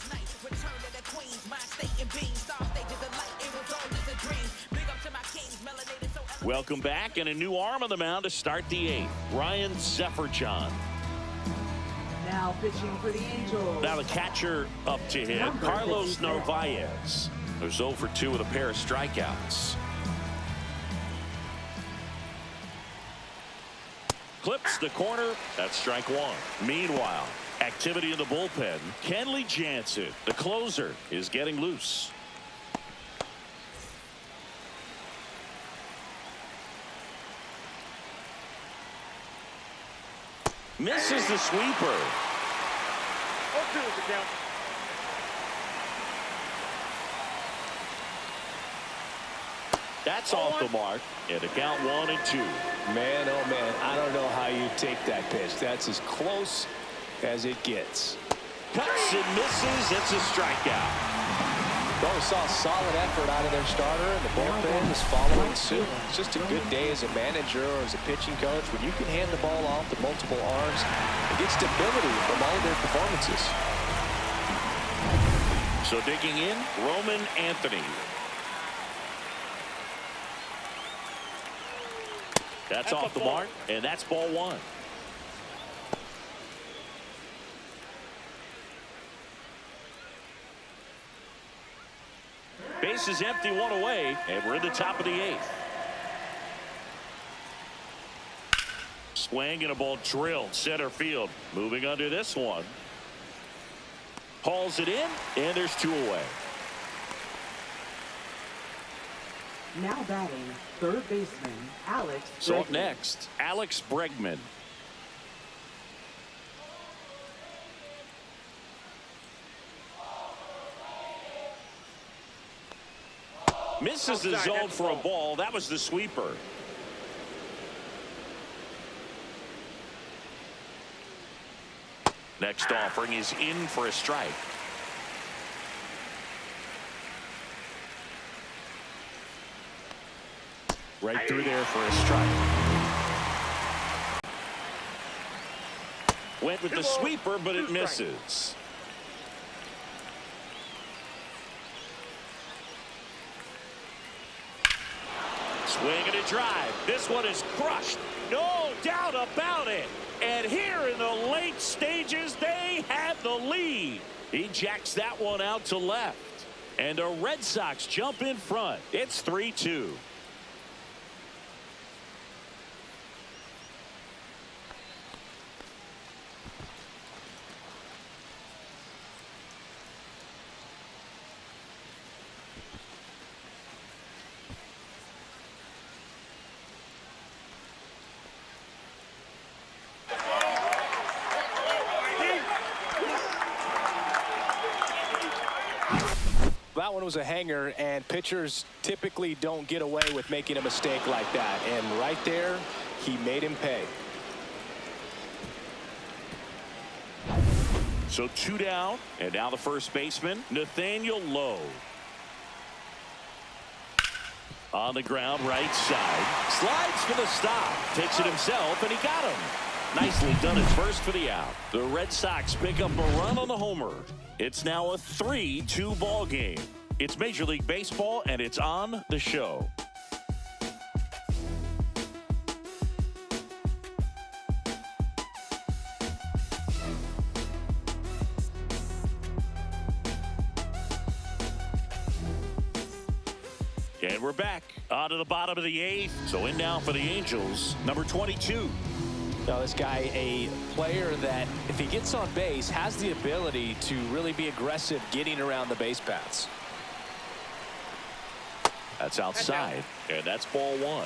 Welcome back, and a new arm on the mound to start the 8th. Ryan Zefferjohn. Now pitching for the Angels. Now the catcher up to hit, Number Carlos 56. Narvaez. There's 0 for 2 with a pair of strikeouts. Clips the corner. That's strike 1. Meanwhile, activity in the bullpen. Kenley Jansen, the closer, is getting loose. Misses the sweeper. 0-2 is the count. That's off the mark. And a count 1-2. Man, oh man, I don't know how you take that pitch. That's as close as it gets. Cuts and misses. It's a strikeout. Well, we saw a solid effort out of their starter, and the bullpen is following suit. It's just a good day as a manager or as a pitching coach when you can hand the ball off to multiple arms and get stability from all of their performances. So digging in, Roman Anthony. That's off the mark, and that's ball 1. Base is empty, 1 away, and we're in the top of the 8th. Swing and a ball drilled center field. Moving under this one. Hauls it in, and there's 2 away. Now batting, third baseman, Alex So up Bregman. next, Alex Bregman. Misses the Outside, zone that's for a ball. ball. That was the sweeper. Next offering is in for a strike. Right through there for a strike. Went with the sweeper, but it misses. Swing and a drive. This one is crushed. No doubt about it. And here in the late stages, they have the lead. He jacks that one out to left. And the Red Sox jump in front. It's 3-2. That one was a hanger, and pitchers typically don't get away with making a mistake like that. And right there, he made him pay. So 2 down, and now the first baseman, Nathaniel Lowe. On the ground, right side. Slides for the stop. Takes it himself, and he got him. Nicely done at first for the out. The Red Sox pick up a run on the homer. It's now a 3-2 ball game. It's Major League Baseball, and it's on the show. And we're back on to the bottom of the 8th. So in now for the Angels, number 22. Now, this guy, a player that, if he gets on base, has the ability to really be aggressive getting around the base paths. That's outside, and that's ball 1.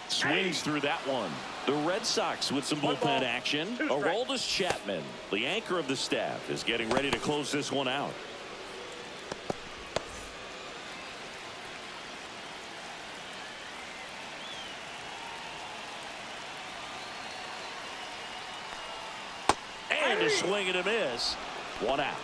Swings through that one. The Red Sox with some bullpen action. Aroldis Chapman, the anchor of the staff, is getting ready to close this one out. And a swing and a miss. 1 out.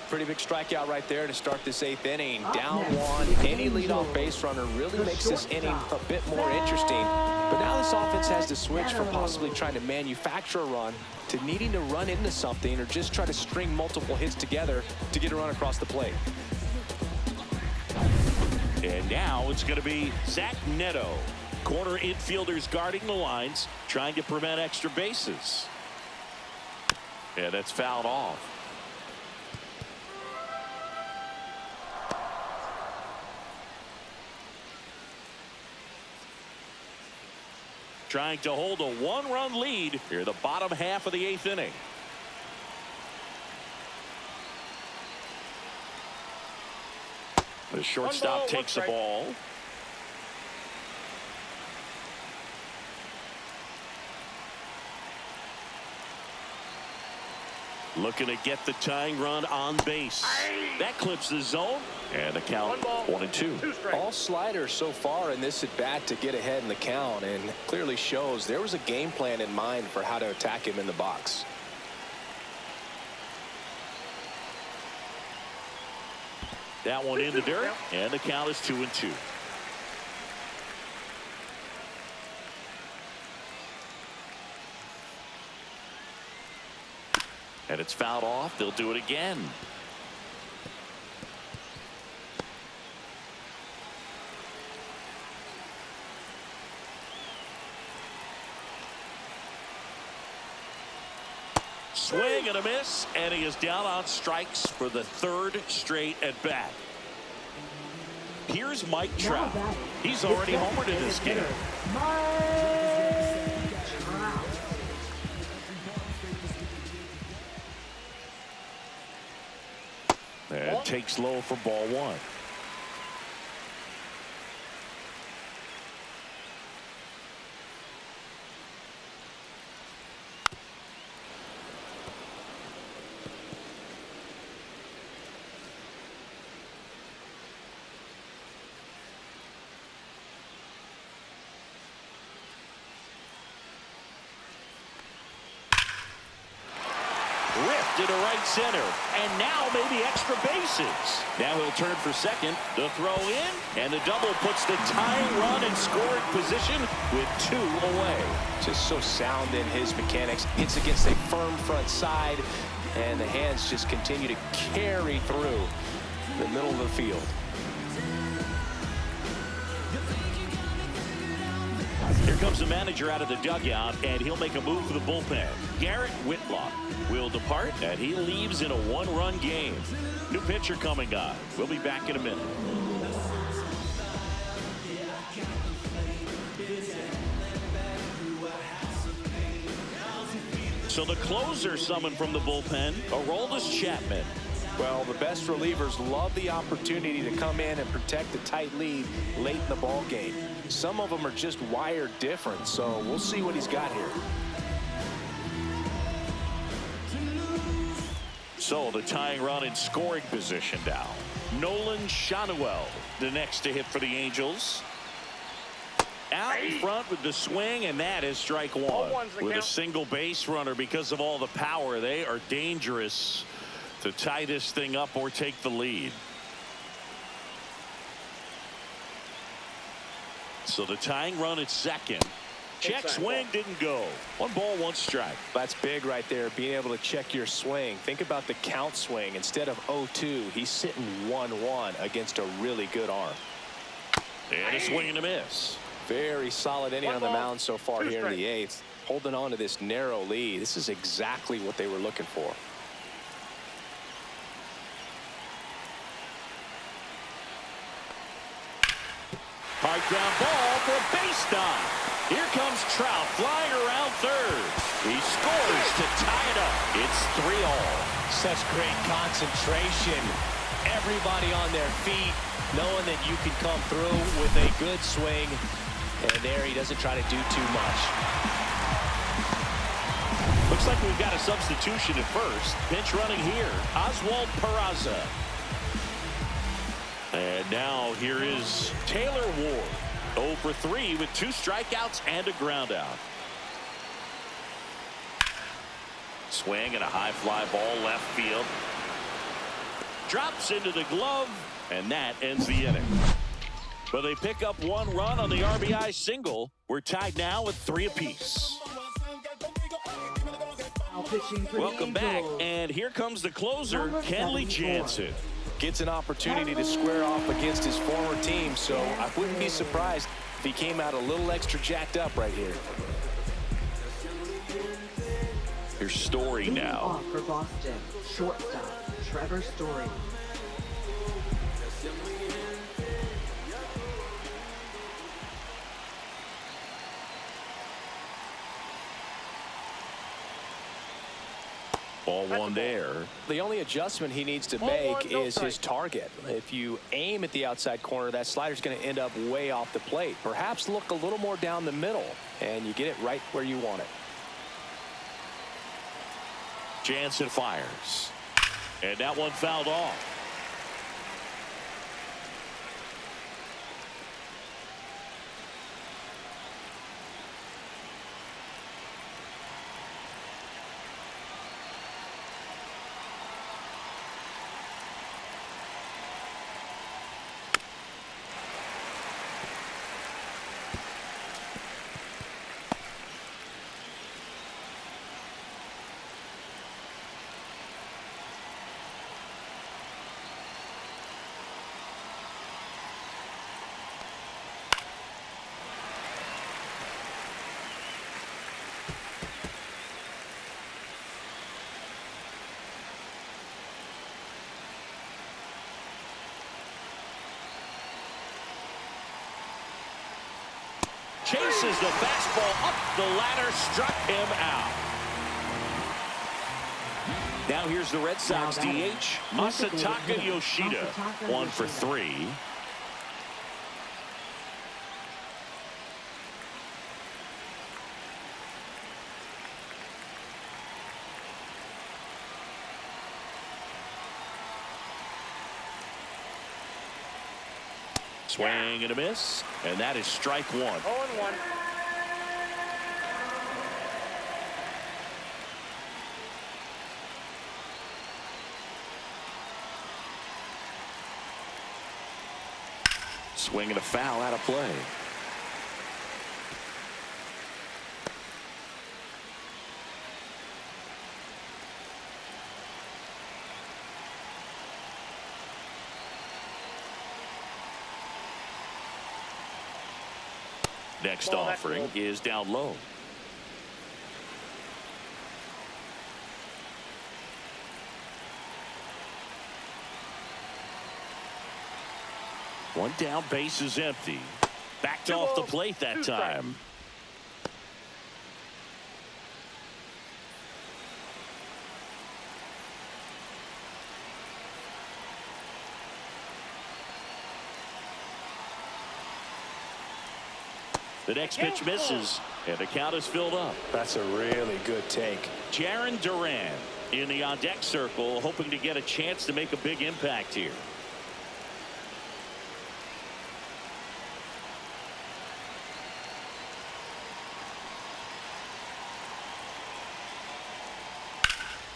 Pretty big strikeout right there to start this 8th inning. Down 1. Any leadoff base runner really makes this inning a bit more interesting. But now this offense has to switch from possibly trying to manufacture a run to needing to run into something or just try to string multiple hits together to get a run across the plate. And now it's going to be Zach Neto. Corner infielders guarding the lines, trying to prevent extra bases. And that's fouled off. Trying to hold a 1-run lead here the bottom half of the 8th inning. The shortstop takes the ball. Looking to get the tying run on base. That clips the zone, and the count 1-2. All sliders so far in this at bat to get ahead in the count, and clearly shows there was a game plan in mind for how to attack him in the box. That one in the dirt, and the count is 2-2. And it's fouled off. They'll do it again. Swing and a miss, and he is down on strikes for the 3rd straight at bat. Here's Mike Trout. He's already homered in this game. And takes low for ball 1. ripped into right center. And now maybe extra bases. Now he'll turn for second. The throw in. And the double puts the tying run in scoring position with 2 away. Just so sound in his mechanics. Hits against a firm front side. And the hands just continue to carry through the middle of the field. Here comes the manager out of the dugout, and he'll make a move for the bullpen. Garrett Whitlock will depart, and he leaves in a 1-run game. New pitcher coming on. We'll be back in a minute. So the closer summoned from the bullpen, Aroldis Chapman. Well, the best relievers love the opportunity to come in and protect a tight lead late in the ball game. Some of them are just wired different, so we'll see what he's got here. So the tying run in scoring position now. Nolan Shanuel, the next to hit for the Angels. Out in front with the swing, and that is strike one. With a single base runner, because of all the power, they are dangerous to tie this thing up or take the lead. So the tying run at second. Check swing, didn't go. 1 ball, 1 strike. That's big right there, being able to check your swing. Think about the count swing. Instead of 0-2, he's sitting 1-1 against a really good arm. And a swing and a miss. Very solid inning on the mound so far here in the 8th. Holding on to this narrow lead. This is exactly what they were looking for. Hard ground ball for a base stop. Here comes Trout flying around third. He scores to tie it up. It's 3-all. Such great concentration. Everybody on their feet, knowing that you can come through with a good swing. And there he doesn't try to do too much. Looks like we've got a substitution at first. Pinch running here, Oswald Peraza. And now here is Taylor Ward. 0 for 3 with 2 strikeouts and a ground out. Swing and a high fly ball left field. Drops into the glove, and that ends the inning. But they pick up 1 run on the RBI single. We're tied now with 3 apiece. Welcome back, and here comes the closer, Kenley Jansen. Gets an opportunity to square off against his former team, so I wouldn't be surprised if he came out a little extra jacked up right here. Here's Story now. Off for Boston, shortstop Trevor Story. Ball 1 there. The only adjustment he needs to make is his target. If you aim at the outside corner, that slider's going to end up way off the plate. Perhaps look a little more down the middle, and you get it right where you want it. Jansen fires. And that one fouled off. Chases the fastball up the ladder, struck him out. Now here's the Red Sox DH, Masataka Yoshida, 1 for 3. Swing and a miss, and that is strike 1. 0-1. Swing and a foul out of play. Next offering is down low. One down, base is empty. Backed off the plate that time. The next pitch misses, and the count is filled up. That's a really good take. Jarren Duran in the on-deck circle, hoping to get a chance to make a big impact here.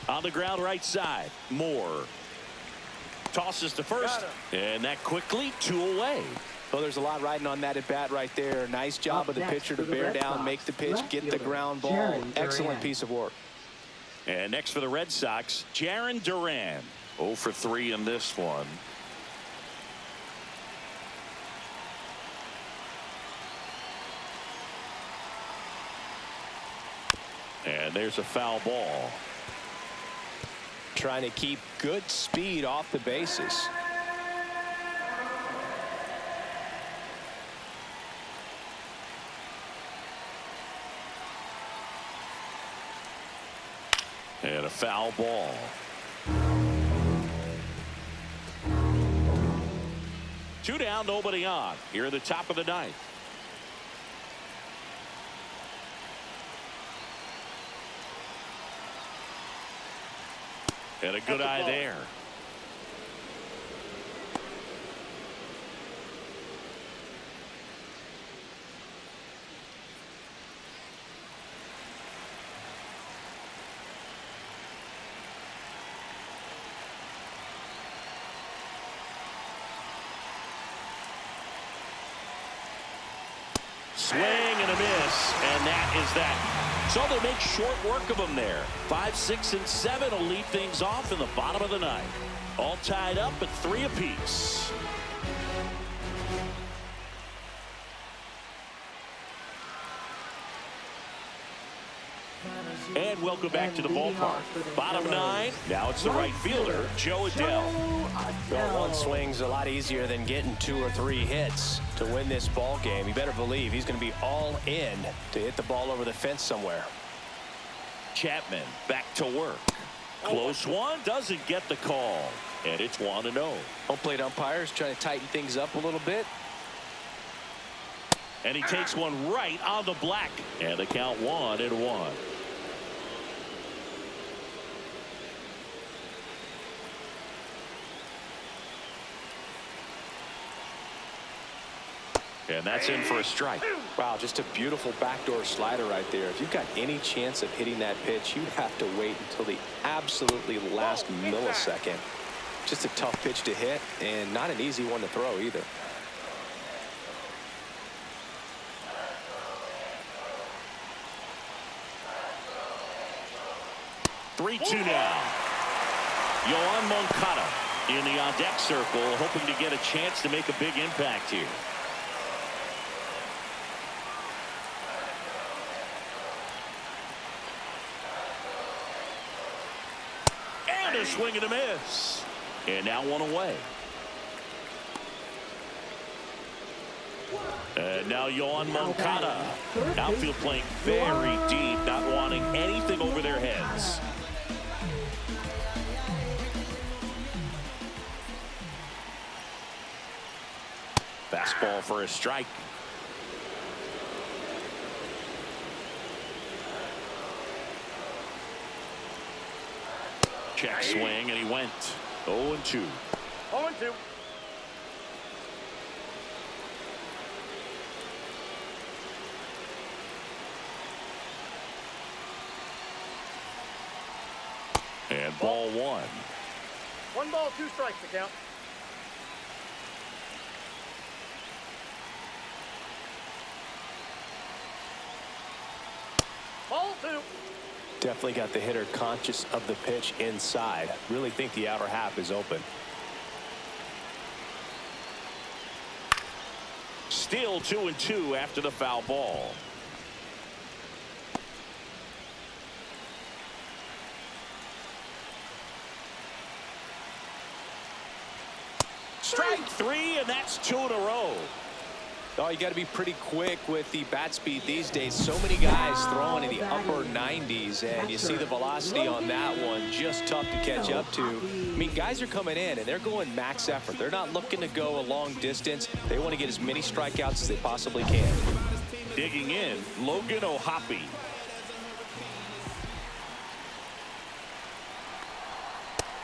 On the ground right side, Moore tosses to first, and that quickly 2 away. Well, there's a lot riding on that at bat right there. Nice job of the pitcher to bear down, make the pitch, get the ground ball. Excellent piece of work. And next for the Red Sox, Jarren Duran. 0 for 3 in this one. And there's a foul ball. Trying to keep good speed off the bases. And a foul ball. Two down, nobody on. Here at the top of the ninth. And a good eye there. Swing and a miss, and that is that. So they make short work of them there. 5, 6, and 7 will lead things off in the bottom of the ninth. All tied up at 3 apiece. And welcome back to the ballpark. Bottom 9. Now it's the right fielder, Joe Adele. Well, one swing's a lot easier than getting 2 or 3 hits to win this ball game. You better believe he's going to be all in to hit the ball over the fence somewhere. Chapman back to work. Close one, doesn't get the call. And it's 1-0. Home plate umpires trying to tighten things up a little bit. And he takes one right on the black. And the count 1-1. And that's in for a strike. Wow, just a beautiful backdoor slider right there. If you've got any chance of hitting that pitch, you have to wait until the absolutely last millisecond. Just a tough pitch to hit, and not an easy one to throw either. 3-2 now. Yoan Moncada in the on-deck circle, hoping to get a chance to make a big impact here. And a swing and a miss. And now 1 away. And now Yoan Moncada. Outfield playing very deep, not wanting anything over their heads. Fastball for a strike. Check swing, and he went 0-2. 0-2. And ball 1. 1 ball, 2 strikes to count. 2. Definitely got the hitter conscious of the pitch inside. Really think the outer half is open. Still 2-2 after the foul ball. Strike 3, and that's 2 in a row. Oh, you got to be pretty quick with the bat speed these days. So many guys throwing in the upper 90s, and you see the velocity on that one. Just tough to catch up to. I mean, guys are coming in, and they're going max effort. They're not looking to go a long distance. They want to get as many strikeouts as they possibly can. Digging in, Logan O'Hoppe.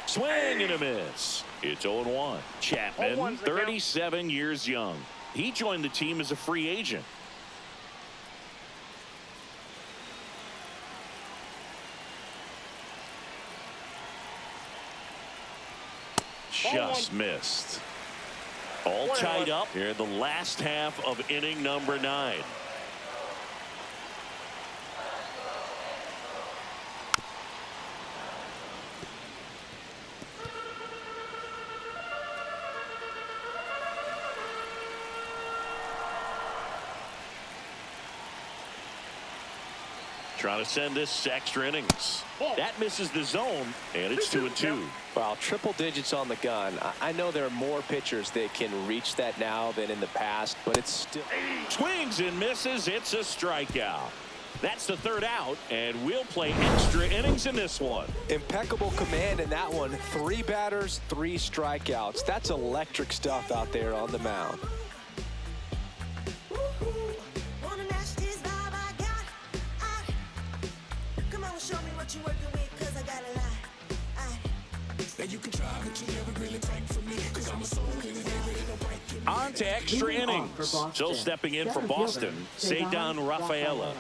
Swing and a miss. It's 0-1. Chapman, 37 years young. He joined the team as a free agent. Just missed. All tied up here in the last half of inning number 9. Trying to send this extra innings. That misses the zone, and it's 2-2. Well, triple digits on the gun. I know there are more pitchers that can reach that now than in the past, but it's still. Swings and misses. It's a strikeout. That's the 3rd out, and we'll play extra innings in this one. Impeccable command in that one. 3 batters, 3 strikeouts. That's electric stuff out there on the mound. On to extra innings. So stepping in for Boston, Cedar Rafaela.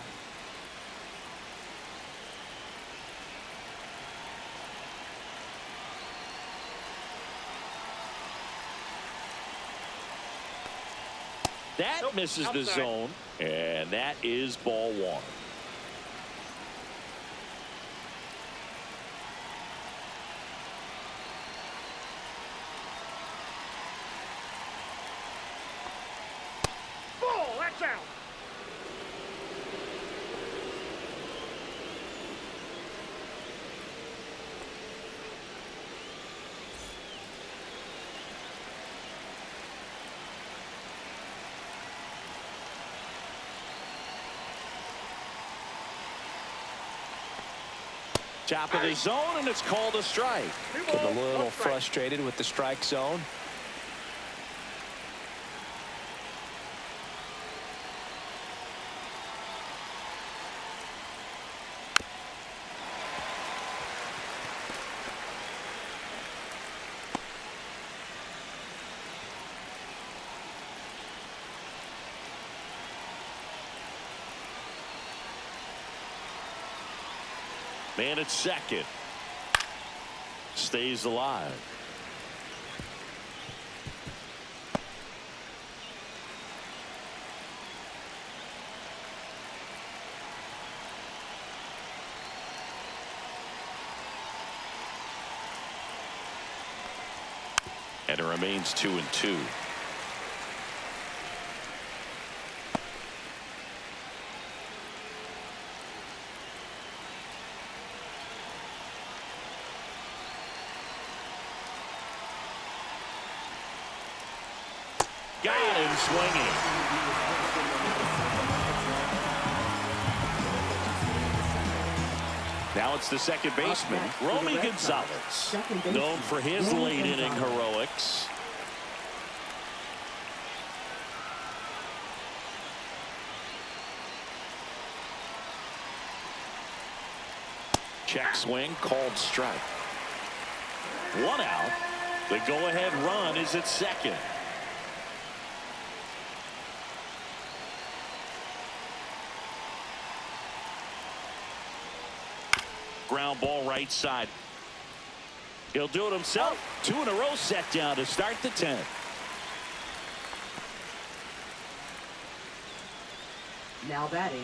That misses the zone, and that is ball 1. That's out. Top of the zone, and it's called a strike. Getting a little frustrated with the strike zone. Man at second. Stays alive. And it remains 2-2. Got him swinging. Now it's the second baseman, Romy Gonzalez, known for his late inning heroics. Check swing, called strike. 1 out. The go-ahead run is at second. Ground ball right side. He'll do it himself. 2 in a row set down to start the 10th. Now batting,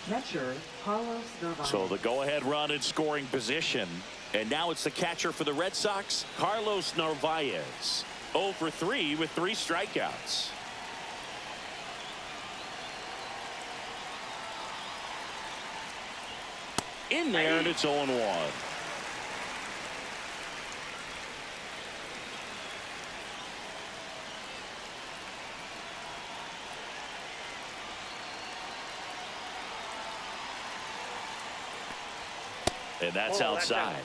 Catcher, Carlos Narvaez. So the go-ahead run in scoring position. And now it's the catcher for the Red Sox, Carlos Narvaez. 0 for 3 with 3 strikeouts. In there, and it's 0-1. And that's outside.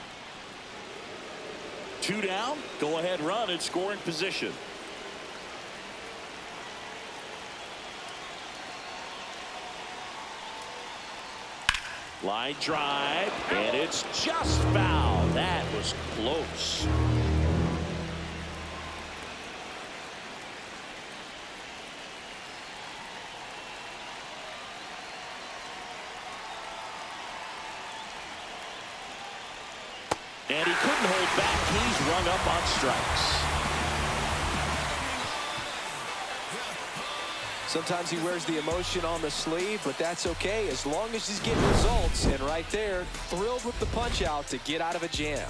2 down, go ahead run in scoring position. Line drive, and it's just foul. That was close. And he couldn't hold back. He's rung up on strikes. Sometimes he wears the emotion on the sleeve, but that's okay as long as he's getting results. And right there, thrilled with the punch out to get out of a jam.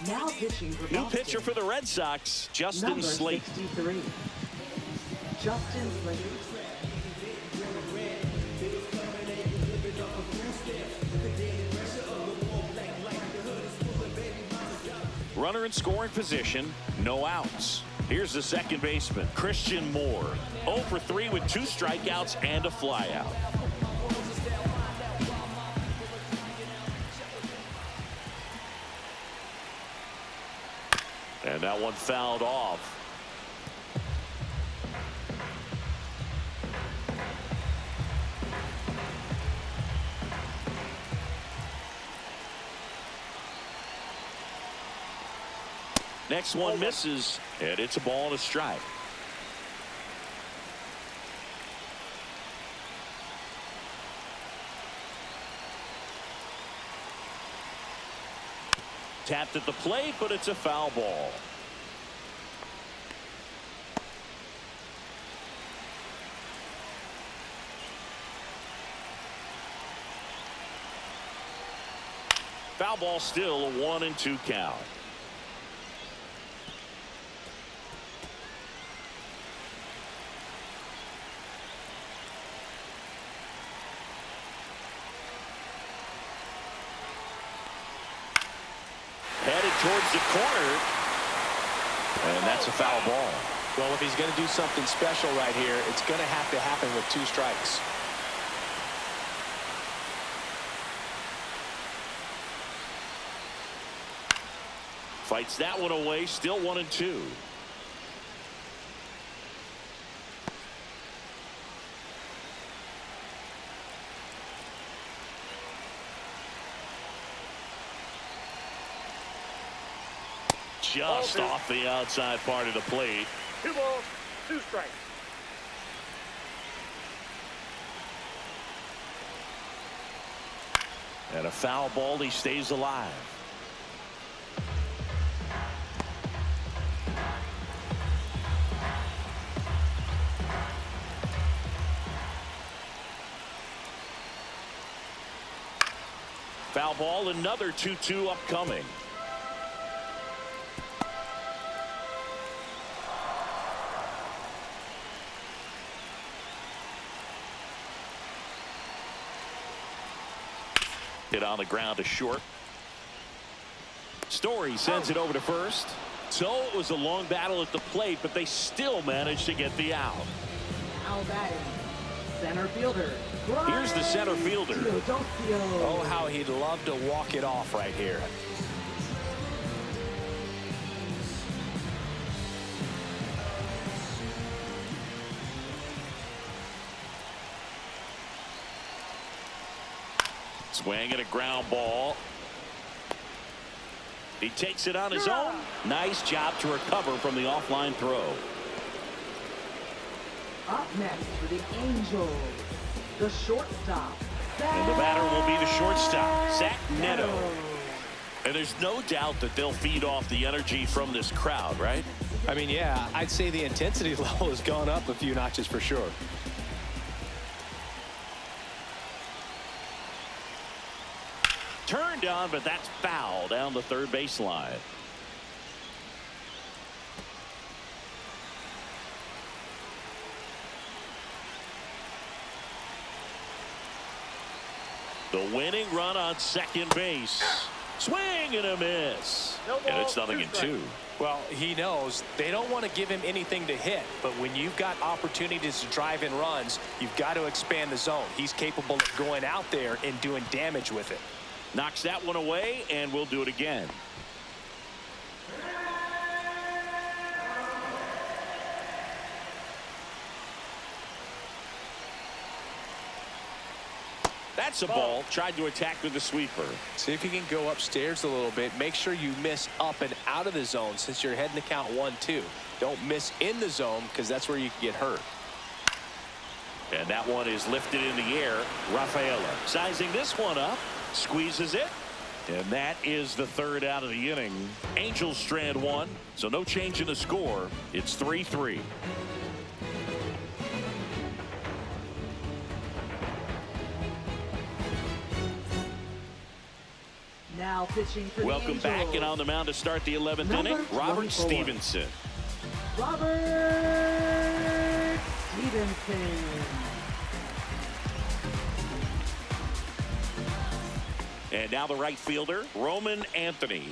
Now pitching for New Boston. pitcher for the Red Sox, Justin Number Slate. 63. Justin Slate. Runner in scoring position, no outs. Here's the second baseman, Christian Moore. 0 for 3 with 2 strikeouts and a flyout. And that one fouled off. Next one misses, and it's a ball and a strike. Tapped at the plate, but it's a foul ball. Foul ball, still a 1-2 count. Headed towards the corner, and that's a foul ball. Well, if he's going to do something special right here, it's going to have to happen with 2 strikes. Fights that one away, still 1-2. Just off the outside part of the plate. 2 balls, 2 strikes. And a foul ball, he stays alive. Foul ball, another 2-2 upcoming. Hit on the ground to short. Story sends it over to first. So it was a long battle at the plate, but they still managed to get the out. Now batting, center fielder. Here's the center fielder. Oh, how he'd love to walk it off right here. Swing and a ground ball. He takes it on his own. Nice job to recover from the offline throw. Up next for the Angels, the shortstop. And the batter will be the shortstop, Zach Neto. And there's no doubt that they'll feed off the energy from this crowd, right? I mean, yeah, I'd say the intensity level has gone up a few notches for sure. Turned on, but that's foul down the third baseline. The winning run on second base. Swing and a miss. And it's nothing in two. Well, he knows they don't want to give him anything to hit, but when you've got opportunities to drive in runs, you've got to expand the zone. He's capable of going out there and doing damage with it. Knocks that one away, and we'll do it again. That's a ball. Tried to attack with the sweeper. See if you can go upstairs a little bit. Make sure you miss up and out of the zone since you're heading to count 1-2. Don't miss in the zone because that's where you can get hurt. And that one is lifted in the air. Rafaela sizing this one up. Squeezes it. And that is the third out of the inning. Angels strand one. So no change in the score. It's 3-3. Now pitching for Welcome the back, Angels. and on the mound to start the 11th Number inning, Robert 24. Stevenson. Robert Stevenson. And now the right fielder, Roman Anthony.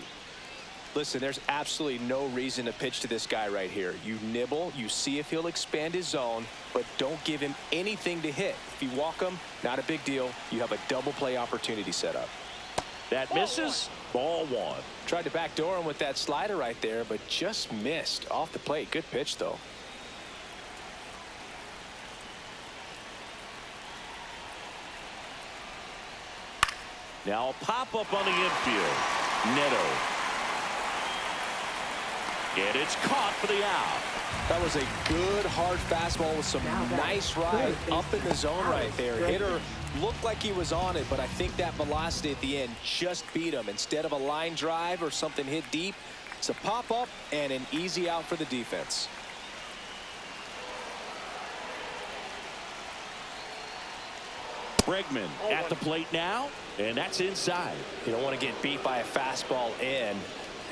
Listen, there's absolutely no reason to pitch to this guy right here. You nibble, you see if he'll expand his zone, but don't give him anything to hit. If you walk him, not a big deal. You have a double play opportunity set up. That misses. Ball one. Tried to backdoor him with that slider right there, but just missed off the plate. Good pitch, though. Now a pop-up on the infield. Neto. And it's caught for the out. That was a good hard fastball with some nice ride up in the zone right there. Hitter looked like he was on it, but I think that velocity at the end just beat him. Instead of a line drive or something hit deep, it's a pop-up and an easy out for the defense. Bregman at the plate now, and that's inside. You don't want to get beat by a fastball in,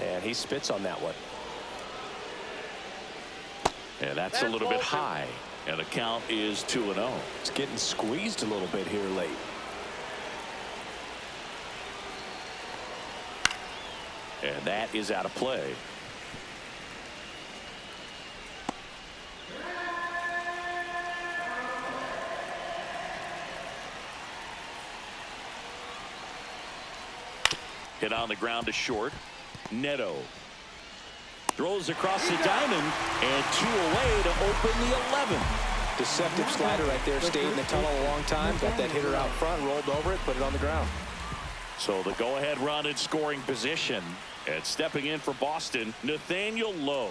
and he spits on that one. And that's a little bit high, and the count is 2-0. It's getting squeezed a little bit here late. And that is out of play. Hit on the ground to short. Neto throws across the diamond, and 2 away to open the 11th. Deceptive slider right there. Stayed in the tunnel a long time. Got that hitter out front, rolled over it, put it on the ground. So the go-ahead run in scoring position. And stepping in for Boston, Nathaniel Lowe.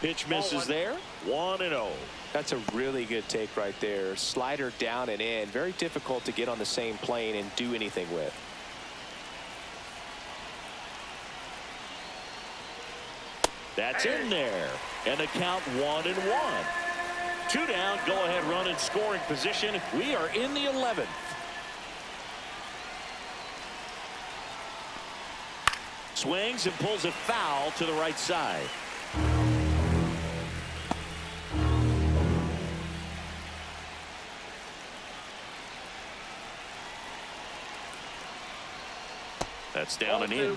Pitch misses there. 1-0. That's a really good take right there. Slider down and in. Very difficult to get on the same plane and do anything with. That's in there. And the count 1-1. 2 down, go ahead run in scoring position. We are in the 11th. Swings and pulls it foul to the right side. That's down and in. And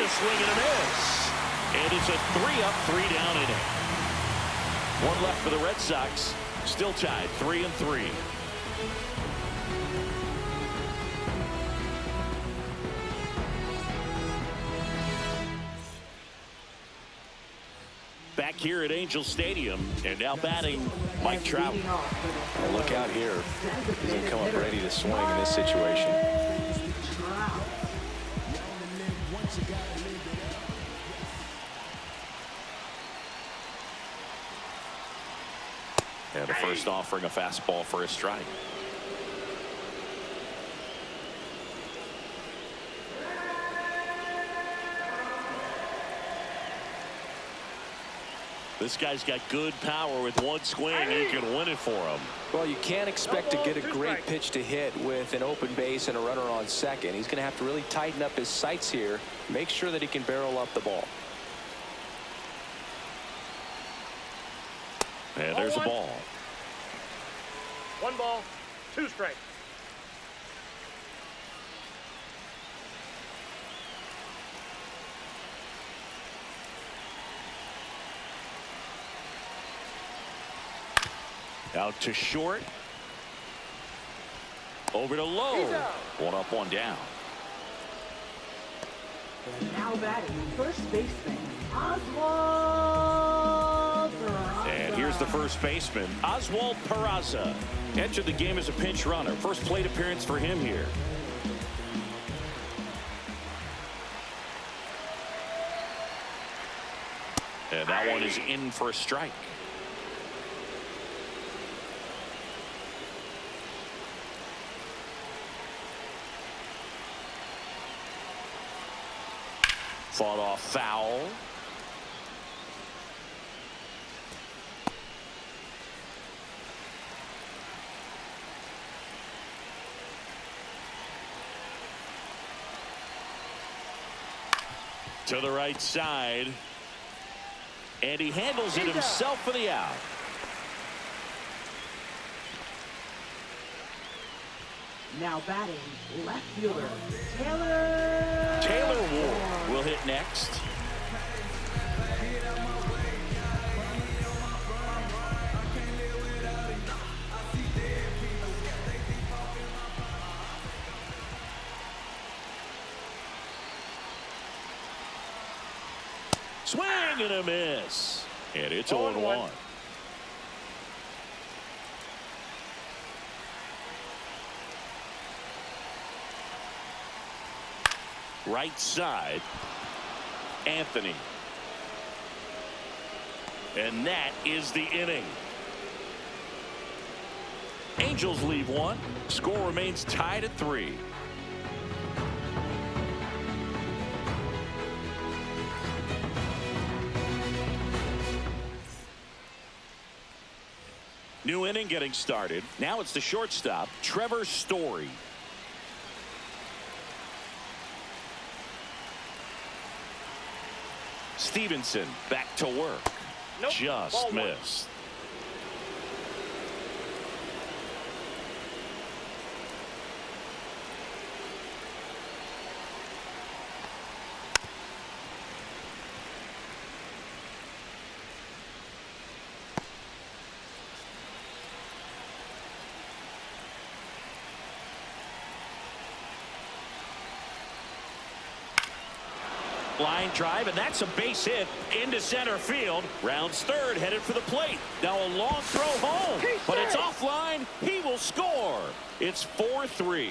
a swing and a miss. And it's a 3-up, 3-down inning. One left for the Red Sox. Still tied 3-3. back here at Angel Stadium. And now batting Mike Trout. Well, look out here. He's going to come up ready to swing in this situation. And the first offering a fastball for a strike. This guy's got good power. With one swing, he can win it for him. Well, you can't expect to get a great pitch to hit with an open base and a runner on second. He's going to have to really tighten up his sights here, make sure that he can barrel up the ball. And there's a ball. 1 ball, 2 strikes. Out to short. Over to low. 1 up, 1 down. And now batting first baseman, Oswald Peraza. And here's the first baseman, Oswald Peraza. Entered the game as a pinch runner. First plate appearance for him here. And that one is in for a strike. Fought off foul. To the right side. And he handles it himself for the out. Now batting left fielder, Taylor Ward will hit next. Swing and a miss. And it's 0-1. Right side, Anthony. And that is the inning. Angels leave 1. Score remains tied at 3. New inning getting started. Now it's the shortstop, Trevor Story. Stevenson back to work. Nope. Just missed. Line drive, and that's a base hit into center field. Rounds third, headed for the plate. Now a long throw home, but it's offline. He will score. It's 4-3.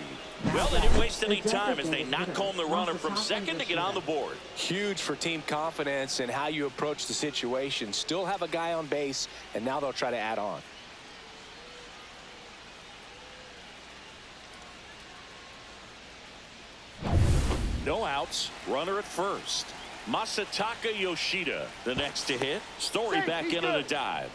Well, they didn't waste any time as they knock home the runner from second to get on the board. Huge for team confidence and how you approach the situation. Still have a guy on base, and now they'll try to add on. No outs, runner at first. Masataka Yoshida, the next to hit. Story back in on a dive.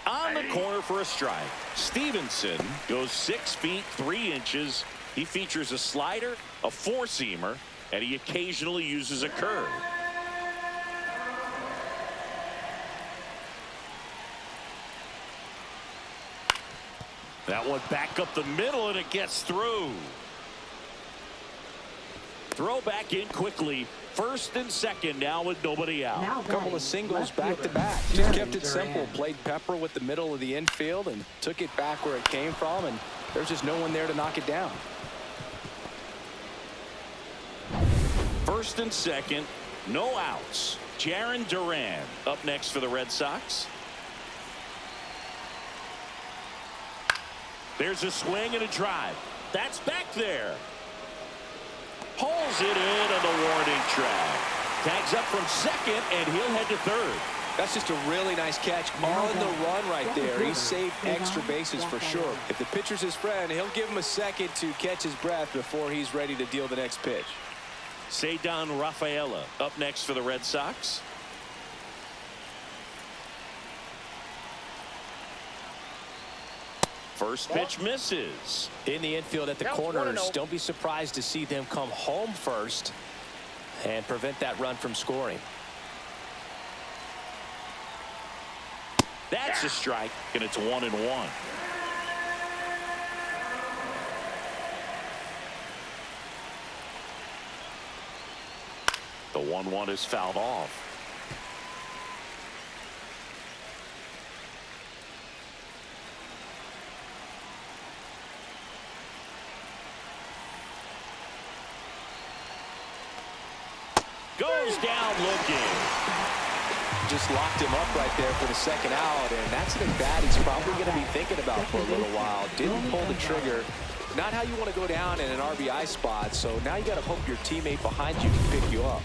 On the corner for a strike. Stevenson goes 6 feet 3 inches. He features a slider, a four-seamer, and he occasionally uses a curve. That one back up the middle, and it gets through. Throw back in quickly. First and second now with nobody out. Now A couple batting, of singles left back to fielder, back. Just Jeremy kept it simple. Duran. Played pepper with the middle of the infield and took it back where it came from, and there's just no one there to knock it down. First and second, no outs. Jarren Duran up next for the Red Sox. There's a swing and a drive. That's back there. Pulls it in on the warning track. Tags up from second, and he'll head to third. That's just a really nice catch on the run right there. He saved extra bases for sure. If the pitcher's his friend, he'll give him a second to catch his breath before he's ready to deal the next pitch. Ceddanne Rafaela up next for the Red Sox. First pitch misses. In the infield at the Counts corners, 1-0. don't be surprised to see them come home first and prevent that run from scoring. That's a strike, and it's 1-1. The 1-1 is fouled off. Goes down looking. Just locked him up right there for the second out, and that's an at-bat he's probably going to be thinking about for a little while. Didn't pull the trigger. Not how you want to go down in an RBI spot, so now you got to hope your teammate behind you can pick you up.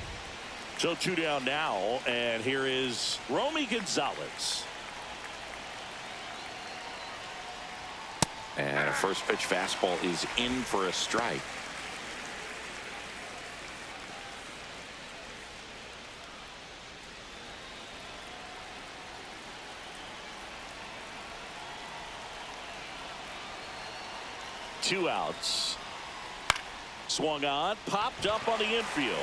So 2 down now, and here is Romy Gonzalez. And a first pitch fastball is in for a strike. Two outs. Swung on, popped up on the infield.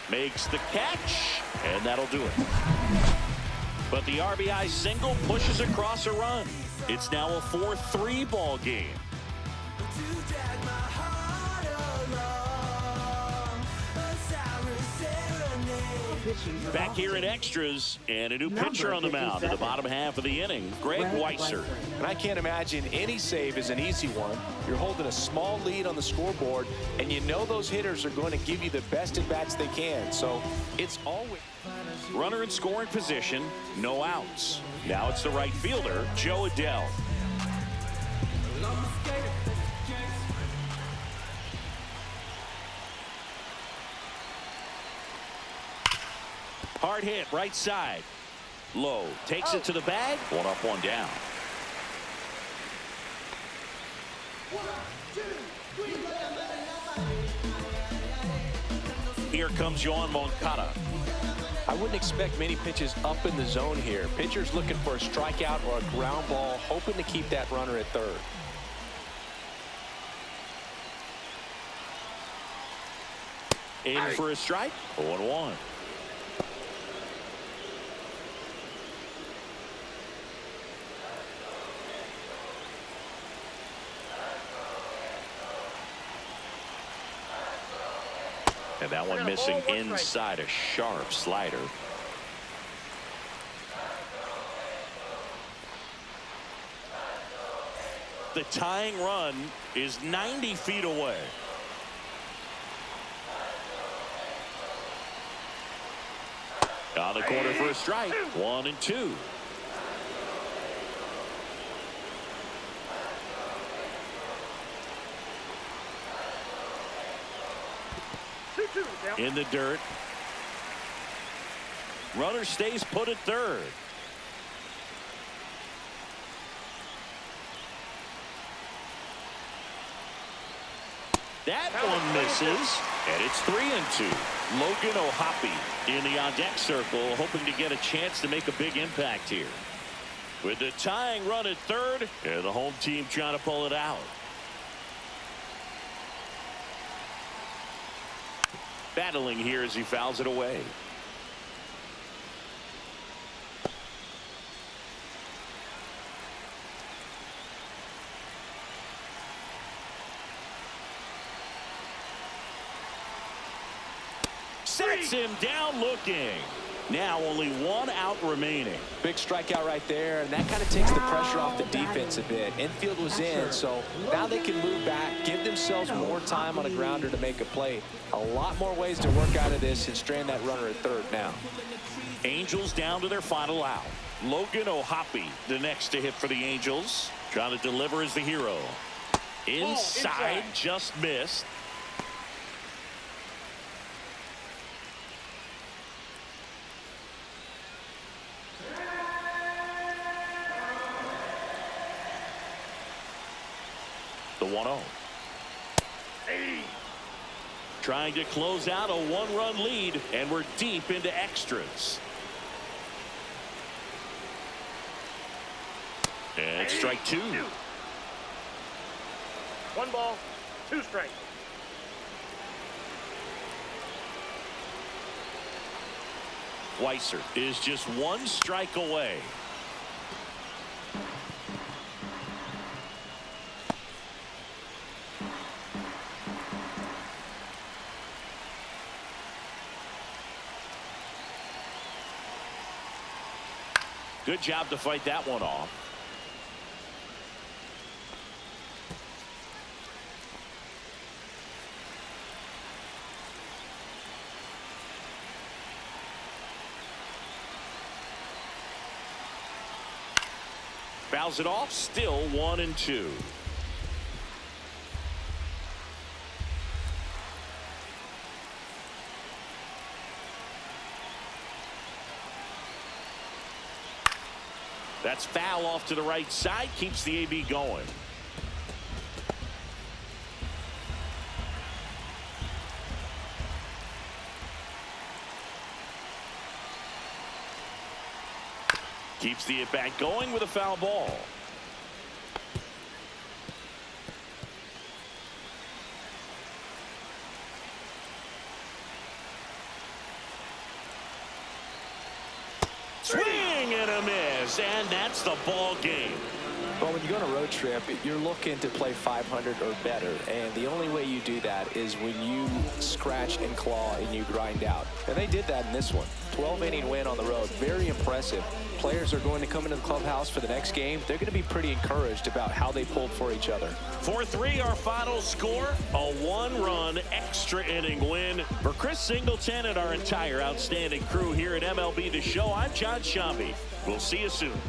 Makes the catch, and that'll do it. But the RBI single pushes across a run. It's now a 4-3 ball game. To drag my heart along a siren serenade. Pitching Back here in extras, and a new pitcher on the mound in the bottom half of the inning, Greg Weisser. And I can't imagine any save is an easy one. You're holding a small lead on the scoreboard, and you know those hitters are going to give you the best at-bats they can. So it's always... Runner in scoring position, no outs. Now it's the right fielder, Joe Adell. Hard hit, right side. Low, takes it to the bag. 1 up, 1 down. Here comes Yoan Moncada. I wouldn't expect many pitches up in the zone here. Pitcher's looking for a strikeout or a ground ball, hoping to keep that runner at third. In for a strike, 0-1. And that one missing inside, a sharp slider. The tying run is 90 feet away. On the corner for a strike. 1-2. In the dirt. Runner stays put at third. That one misses, and it's 3-2. Logan O'Hoppe in the on-deck circle, hoping to get a chance to make a big impact here. With the tying run at third, and the home team trying to pull it out. Battling here as he fouls it away. Sets him down looking. Now only one out remaining. Big strikeout right there, and that kind of takes the pressure off the defense a bit. Infield was in, so now they can move back, give themselves more time on a grounder to make a play. A lot more ways to work out of this and strand that runner at third now. Angels down to their final out. Logan O'Hoppe, the next to hit for the Angels. Trying to deliver as the hero. Inside, just missed. The 1-0. Trying to close out a one-run lead, and we're deep into extras. And strike two. 1 ball, 2 strikes. Weiser is just 1 strike away. Good job to fight that one off. Fouls it off, still 1-2. That's foul off to the right side, keeps the AB going. Keeps the at-bat going with a foul ball. Swing and a miss, and that's the ball game. Well, when you go on a road trip, you're looking to play 500 or better, and the only way you do that is when you scratch and claw and you grind out. And they did that in this one. 12-inning win on the road. Very impressive. Players are going to come into the clubhouse for the next game. They're going to be pretty encouraged about how they pulled for each other. 4-3 our final score. A 1-run extra inning win. For Chris Singleton and our entire outstanding crew here at MLB The Show, I'm John Shambi. We'll see you soon.